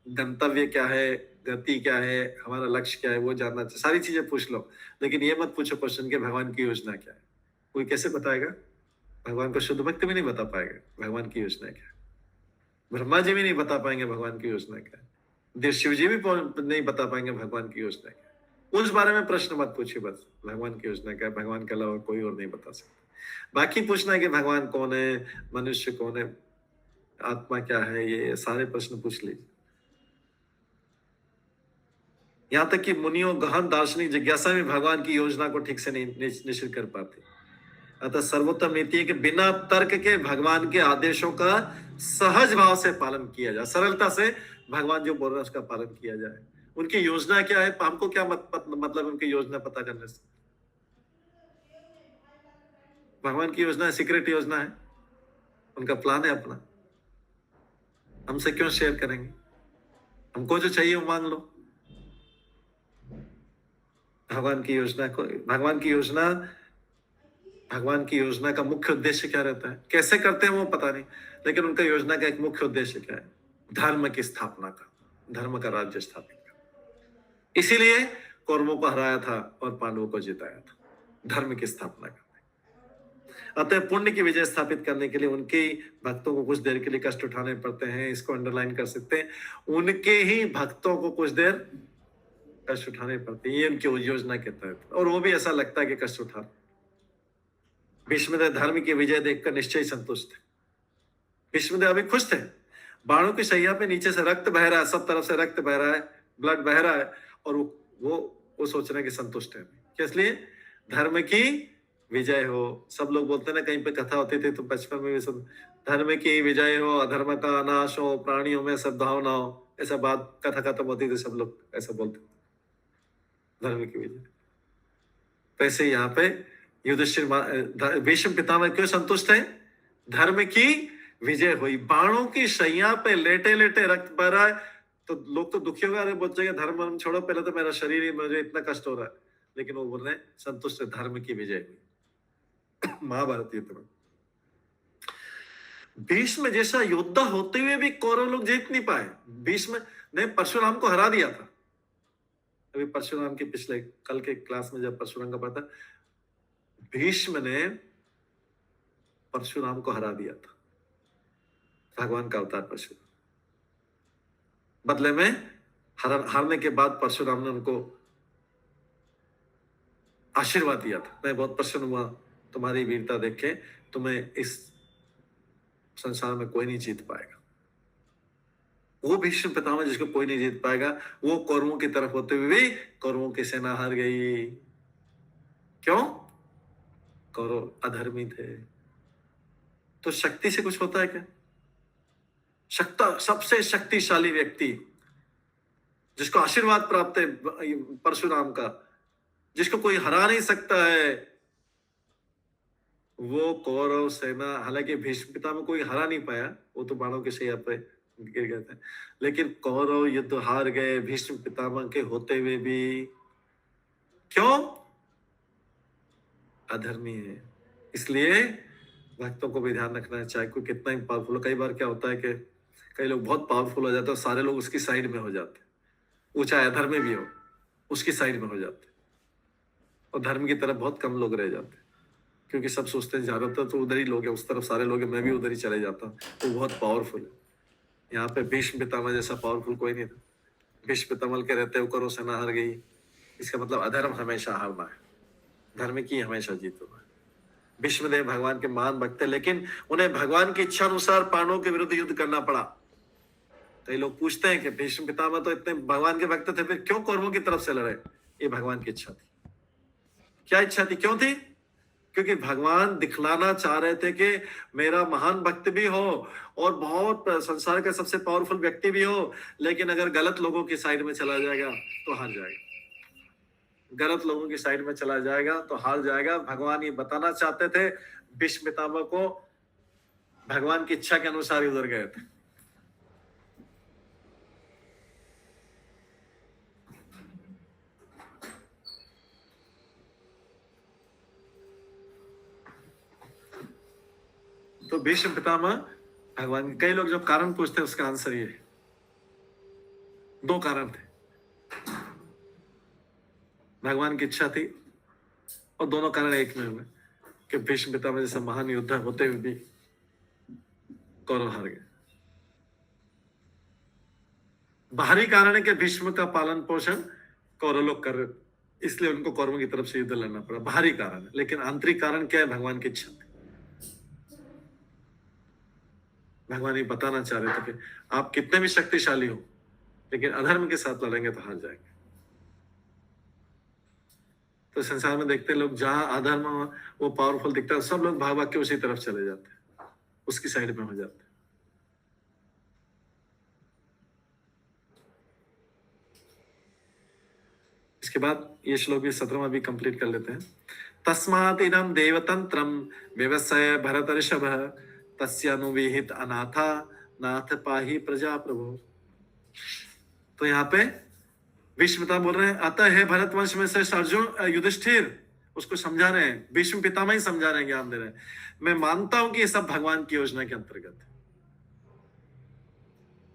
गंतव्य क्या है, गति क्या है, हमारा लक्ष्य क्या है, वो जानना चाहिए। सारी चीजें पूछ लो, लेकिन ये मत पूछो क्वेश्चन कि भगवान की योजना क्या है। कोई कैसे बताएगा? भगवान को शुद्ध भक्त भी नहीं बता पाएगा भगवान की योजना क्या है। ब्रह्मा जी भी नहीं बता पाएंगे भगवान की योजना क्या है। देव शिव जी भी नहीं बता पाएंगे भगवान की योजना क्या है। उस बारे में प्रश्न मत पूछिए। बस भगवान की योजना क्या है, भगवान के अलावा कोई और नहीं बता सकता। बाकी पूछना है कि भगवान कौन है, मनुष्य कौन है, आत्मा क्या है, ये सारे प्रश्न पूछ लीजिए। यहां तक कि मुनियों गहन दार्शनिक जिज्ञासा में भगवान की योजना को ठीक से नहीं निश्चित कर पाते। अतः सर्वोत्तम नीति है कि बिना तर्क के भगवान के आदेशों का सहज भाव से पालन किया जाए। सरलता से भगवान जो बोल रहे हैं उसका पालन किया जाए। उनकी योजना क्या है, हमको क्या मतलब उनकी योजना पता करने से? भगवान की योजना है, सीक्रेट योजना है, उनका प्लान है अपना। हमसे क्यों शेयर करेंगे? हमको जो चाहिए वो मांग लो। भगवान की योजना का मुख्य उद्देश्य क्या रहता है? कैसे करते हैं वो पता नहीं, लेकिन उनका योजना का एक मुख्य उद्देश्य क्या है? धर्म की स्थापना का, धर्म का राज्य स्थापित करना। इसीलिए कौरवों को हराया था और पांडवों को जिताया था, धर्म की स्थापना करने। अतः पुण्य की विजय स्थापित करने के लिए उनके भक्तों को कुछ देर के लिए कष्ट उठाने पड़ते हैं। इसको अंडरलाइन कर सकते हैं, उनके ही भक्तों को कुछ देर कष्ट उठाने पड़ते हैं, ये उनकी योजना के तहत। और वो भी ऐसा लगता है कि कष्ट उठा। भीष्मदेव धर्म की विजय देखकर निश्चय संतुष्ट थे। भीष्मदेव अभी खुश थे। बाणों की शैया पे नीचे से रक्त बह रहा है, सब तरफ से रक्त बह रहा है, ब्लड बह रहा है, और वो सोच रहे हैं कि संतुष्ट है। किस लिए? धर्म की विजय हो। सब लोग बोलते हैं ना, कहीं पे कथा होती थी तो बचपन में भी सब, धर्म की विजय हो, अधर्म का नाश हो, प्राणियों में सद्भावना हो, ऐसा बात कथा खत्म होती थी, सब लोग ऐसा बोलते थे, धर्म की विजय। वैसे यहाँ पे युधिष्ठिर भीष्म पितामह क्यों संतुष्ट है? धर्म की विजय हुई। बाणों की शैया पे लेटे लेटे रक्त बह रहा है तो लोग तो दुखी हो गए, अरे बोलते धर्म छोड़ो, पहले तो मेरा शरीर ही, मुझे इतना कष्ट हो रहा है। लेकिन वो बोल रहे हैं संतुष्ट, धर्म की विजय हुई। महाभारत युद्ध में भीष्म जैसा योद्धा होते हुए भी कौरव लोग जीत नहीं पाए। भीष्म ने परशुराम को हरा दिया था। अभी परशुराम के पिछले कल के क्लास में जब परशुराम का पता, भीष्म ने परशुराम को हरा दिया था। भगवान का अवतार परशुराम, बदले में हारने के बाद परशुराम ने उनको आशीर्वाद दिया था, मैं बहुत प्रसन्न हुआ तुम्हारी वीरता देख के, तुम्हें इस संसार में कोई नहीं जीत पाएगा। वो भीष्म पितामह जिसको कोई नहीं जीत पाएगा, वो कौरवों की तरफ होते हुए भी कौरवों की सेना हार गई। क्यों? कौरव अधर्मी थे। तो शक्ति से कुछ होता है क्या? सबसे शक्तिशाली व्यक्ति जिसको आशीर्वाद प्राप्त है परशुराम का, जिसको कोई हरा नहीं सकता है, वो कौरव सेना, हालांकि भीष्म पितामह कोई हरा नहीं पाया, वो तो बाणों के शैया पे गिर गए थे, लेकिन कौरव युद्ध हार गए भीष्म पितामह के होते हुए भी। क्यों? अधर्मी है। इसलिए भक्तों को भी ध्यान रखना है, चाहे कोई कितना ही पावरफुल हो। कई बार क्या होता है कि कई लोग बहुत पावरफुल हो जाते हैं, सारे लोग उसकी साइड में हो जाते हैं, वो चाहे अधर्मी भी हो उसकी साइड में हो जाते हैं, और धर्म की तरफ बहुत कम लोग रह जाते हैं, क्योंकि सब सोचते हैं ज्यादातर तो उधर ही लोग हैं, उस तरफ सारे लोग हैं, मैं भी उधर ही चले जाता हूँ, तो बहुत पावरफुल है। यहाँ पे भीष्म पितामह जैसा पावरफुल कोई नहीं था। भीष्म पितामह के रहते हुए कौरव सेना हार गई, इसका मतलब अधर्म हमेशा हारना है, धर्म की हमेशा जीत होना है। भीष्मदेव भगवान के महान भक्त थे, लेकिन उन्हें भगवान की इच्छा अनुसार पांडवों के विरुद्ध युद्ध करना पड़ा। कई लोग पूछते हैं कि भीष्म पितामह तो इतने भगवान के भक्त थे, फिर क्यों कौरवों की तरफ से लड़े? ये भगवान की इच्छा थी। क्या इच्छा थी? क्यों थी? क्योंकि भगवान दिखलाना चाह रहे थे कि मेरा महान भक्त भी हो और बहुत संसार का सबसे पावरफुल व्यक्ति भी हो, लेकिन अगर गलत लोगों की साइड में चला जाएगा तो हार जाएगा। गलत लोगों की साइड में चला जाएगा तो हार जाएगा। भगवान ये बताना चाहते थे भीष्म पितामह को, भगवान की इच्छा के अनुसार ही उधर गए थे। तो भीष्म पितामह भगवान, कई लोग जब कारण पूछते हैं उसका आंसर ये है, दो कारण थे, भगवान की इच्छा थी और दोनों कारण एक में हुए कि भीष्म पितामह जैसा महान योद्धा होते हुए भी कौरव हार गए। बाहरी कारण है कि भीष्म का पालन पोषण कौरव लोग कर रहे, इसलिए उनको कौरवों की तरफ से युद्ध लड़ना पड़ा, बाहरी कारण है। लेकिन आंतरिक कारण क्या है? भगवान की इच्छा थी। भगवान ये बताना चाह रहे थे कि आप कितने भी शक्तिशाली हो, लेकिन अधर्म के साथ लड़ेंगे तो हार जाएंगे। तो संसार में देखते लोग, जहां अधर्म वो पावरफुल दिखता है, सब लोग भाग भाग के उसी तरफ चले जाते हैं, उसकी साइड में हो जाते हैं। इसके बाद ये श्लोक भी 17वां भी कंप्लीट कर लेते हैं। तस्मात् इदं देवतंत्रम व्यवसाय भरत ऋषभ तस्यानुविहित अनाथा नाथ पाहि प्रजा प्रभु। तो यहाँ पे भीष्म पितामह बोल रहे हैं, अतः है भरतवंश में से अर्जुन युधिष्ठिर, उसको समझा रहे हैं, भीष्म पितामह ही समझा रहे हैं, ज्ञान दे रहे हैं, मैं मानता हूं कि ये सब भगवान की योजना के अंतर्गत है।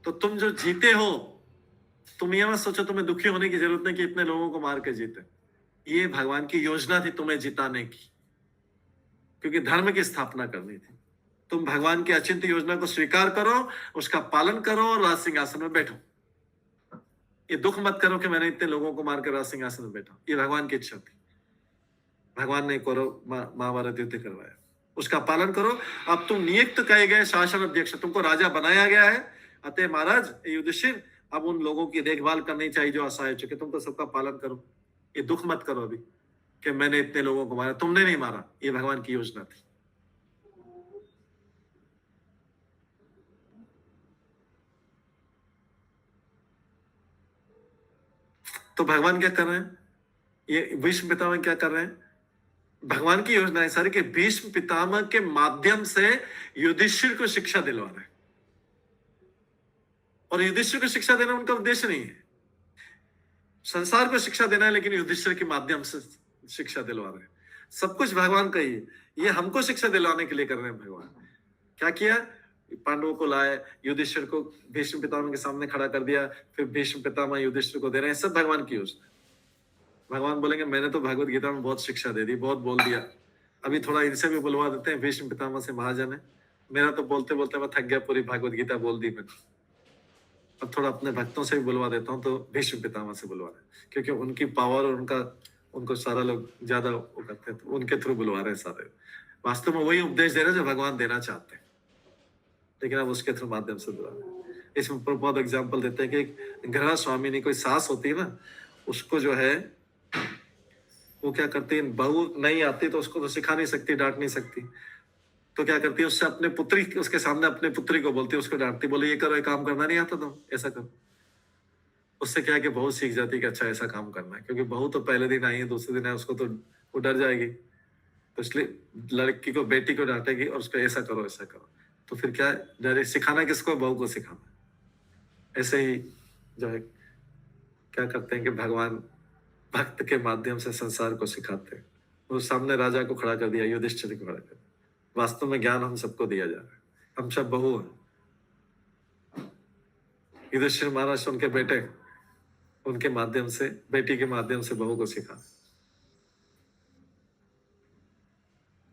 तो तुम जो जीते हो, तुम ये मत सोचो तुम्हें दुखी होने की जरूरत नहीं कि इतने लोगों को मार के जीते। ये भगवान की योजना थी तुम्हें जिताने की, क्योंकि धर्म की स्थापना करनी थी। तुम भगवान की अचिंत्य योजना को स्वीकार करो, उसका पालन करो और राज सिंहासन में बैठो। ये दुख मत करो कि मैंने इतने लोगों को मारकर राज सिंहासन में बैठा। ये भगवान की इच्छा थी। भगवान ने कौरव महाभारत युद्ध करवाया, उसका पालन करो। अब तुम नियुक्त कहे गए शासन अध्यक्ष, तुमको राजा बनाया गया है, अतः महाराज युधिष्ठिर अब उन लोगों की देखभाल करनी चाहिए जो असहाय चुके, तुम तो सबका पालन करो। ये दुख मत करो अभी कि मैंने इतने लोगों को मारा, तुमने नहीं मारा, ये भगवान की योजना थी। तो भगवान क्या कर रहे हैं? ये भीष्म पितामह क्या कर रहे हैं? भगवान की योजना है सारी कि भीष्म पितामह के माध्यम से युधिष्ठिर को शिक्षा दिलवा रहे हैं। और युधिष्ठिर को शिक्षा देना उनका उद्देश्य नहीं है, संसार को शिक्षा देना है, लेकिन युधिष्ठिर के माध्यम से शिक्षा दिलवा रहे हैं। सब कुछ भगवान का ही है, ये हमको शिक्षा दिलवाने के लिए कर रहे हैं। भगवान क्या किया? पांडवों को लाए, युधिष्ठिर को भीष्म पितामह के सामने खड़ा कर दिया, फिर भीष्म पितामह युधिष्ठिर को दे रहे हैं, सब भगवान की योजना। भगवान बोलेंगे मैंने तो भगवत गीता में बहुत शिक्षा दे दी, बहुत बोल दिया, अभी थोड़ा इनसे भी बुलवा देते हैं। भीष्म पितामह से महाजन है, मेरा तो बोलते बोलते मैं थक गया, पूरी भगवत गीता बोल दी मैंने, अब थोड़ा अपने भक्तों से भी बुलवा देता हूँ। तो भीष्म पितामह से बुलवा रहे, क्योंकि उनकी पावर और उनको सारा लोग ज्यादा वो करते हैं, तो उनके थ्रू बुलवा रहे हैं सारे। वास्तव में वही उपदेश दे रहे हैं जो भगवान देना चाहते हैं, लेकिन अब उसके थ्रू माध्यम से बुला रहे हैं। इसमें बहुत एग्जाम्पल देते हैं कि गृह स्वामिनी कोई सास होती है ना, उसको जो है वो क्या करती है, बहू नहीं आती तो उसको तो सिखा नहीं सकती, डांट नहीं सकती, तो क्या करती है, उससे अपने पुत्री, उसके सामने अपने पुत्री को बोलती है, उसको डांटती, बोले ये करो, ये काम करना नहीं आता तुम, ऐसा करो। उससे क्या है कि बहू सीख जाती है कि अच्छा ऐसा काम करना है, क्योंकि बहू तो पहले दिन आई है, दूसरे दिन है, उसको तो वो डर जाएगी, तो इसलिए लड़की को, बेटी को डांटेगी और उसको ऐसा करो ऐसा करो। तो फिर क्या है, डायरेक्ट सिखाना किसको, बहू को सिखाना। ऐसे ही जो है क्या करते हैं कि भगवान भक्त के माध्यम से संसार को सिखाते हैं। वो सामने राजा को खड़ा कर दिया, युधिष्ठिर को खड़ा कर दिया। वास्तव में ज्ञान हम सबको दिया जा रहा है, हम सब बहू हैं। युधिष्ठिर महाराज उनके बेटे, उनके माध्यम से, बेटी के माध्यम से बहू को सिखा।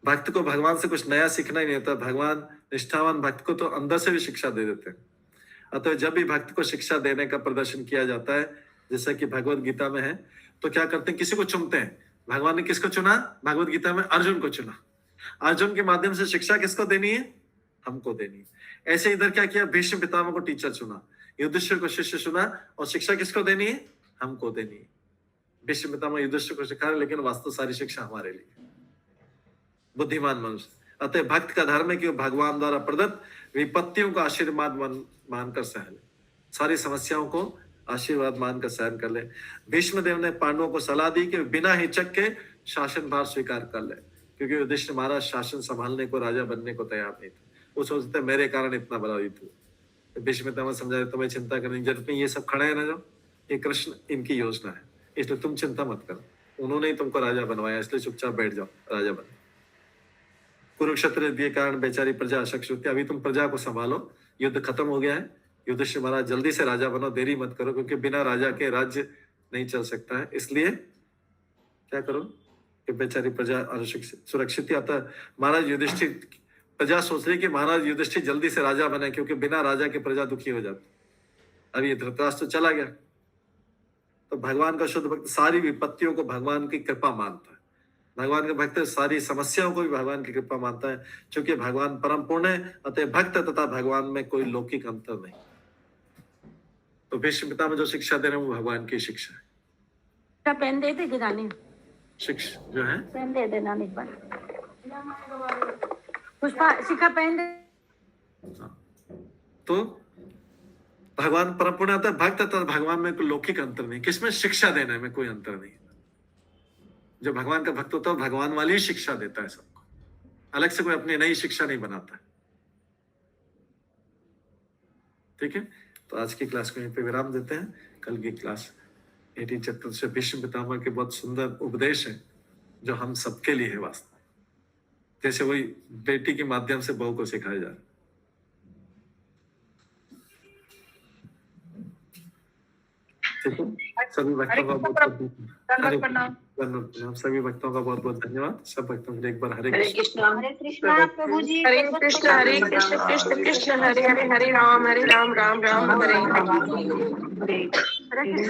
भक्त को भगवान से कुछ नया सीखना ही नहीं होता, भगवान निष्ठावान भक्त को तो अंदर से भी शिक्षा दे देते हैं। अतः जब भी भक्त को शिक्षा देने का प्रदर्शन किया जाता है, जैसा कि भगवत गीता में है, तो क्या करते हैं, किसी को चुनते हैं। भगवान ने किसको चुना, भगवत गीता में अर्जुन को चुना। अर्जुन के माध्यम से शिक्षा किसको देनी है, हमको देनी है। ऐसे इधर क्या किया, भीष्म पितामह को टीचर चुना, युधिष्ठिर को शिष्य चुना, और शिक्षा किसको देनी है, हमको देनी है। भीष्म पितामह युधिष्ठिर को सिखा रहे, लेकिन वास्तव सारी शिक्षा हमारे लिए, बुद्धिमान मनुष्य। अतः भक्त का धर्म है कि भगवान द्वारा प्रदत्त विपत्तियों को आशीर्वाद मानकर सह ले, सारी समस्याओं को आशीर्वाद मानकर सहन कर ले। भीष्म देव ने पांडवों को सलाह दी कि बिना हिचक के शासन भार स्वीकार कर ले, क्योंकि युधिष्ठिर महाराज शासन संभालने को, राजा बनने को तैयार नहीं थे। वो सोचते मेरे कारण इतना बड़ा युद्ध हुआ। भीष्म पितामह समझा रहे, तुम्हें चिंता करने की जरूरत नहीं, ये सब खड़े हैं ना, जो ये कृष्ण इनकी योजना है, इसलिए तुम चिंता मत करो, उन्होंने ही तुमको राजा बनवाया, इसलिए चुपचाप बैठ जाओ, राजा बन। कुरुक्षेत्र युद्ध के कारण बेचारी प्रजा अशक्त होती है, अभी तुम प्रजा को संभालो, युद्ध खत्म हो गया है, युधिष्ठिर महाराज जल्दी से राजा बनो, देरी मत करो, क्योंकि बिना राजा के राज्य नहीं चल सकता है। इसलिए क्या करो कि बेचारी प्रजा सुरक्षित आता है। महाराज युधिष्ठिर, प्रजा सोच रही कि महाराज युधिष्ठिर जल्दी से राजा बने, क्योंकि बिना राजा के प्रजा दुखी हो जाती। अब ये धृतराष्ट्र तो चला गया, तो भगवान का शुद्ध भक्त सारी विपत्तियों को भगवान की कृपा मानता है। भगवान के भक्त सारी समस्याओं को भी भगवान की कृपा मानता है, क्योंकि भगवान परम पूर्ण है, अतः भक्त तथा भगवान में कोई लौकिक अंतर नहीं। तो भीष्म पितामह जो शिक्षा दे रहे हैं वो भगवान की शिक्षा है। पेन दे दे गिराने, शिक्षा जो है पेन दे देना एक बार, पुष्पा शिखा पेन दे। तो भगवान परम पूर्ण आता है, भक्त तथा भगवान में कोई लौकिक अंतर नहीं, किसमें शिक्षा देने में कोई अंतर नहीं। जो भगवान का भक्त होता है भगवान वाली ही शिक्षा देता है सबको, अलग से कोई अपनी नई शिक्षा नहीं बनाता है। ठीक है, तो आज की क्लास को यहीं पे विराम देते हैं। कल की क्लास 18 चैप्टर से भीष्म पितामह के बहुत सुंदर उपदेश है, जो हम सबके लिए है वास्तव, जैसे वही बेटी के माध्यम से बहू को सिखाया जा रहा है। ठीक है, सभी भक्तों का सभी भक्तों का बहुत बहुत धन्यवाद। सब भक्तों के लिए एक बार हरे कृष्ण। हरे कृष्णा प्रभु जी, हरे कृष्ण कृष्ण कृष्ण हरे हरे, हरे राम राम राम हरे हरे।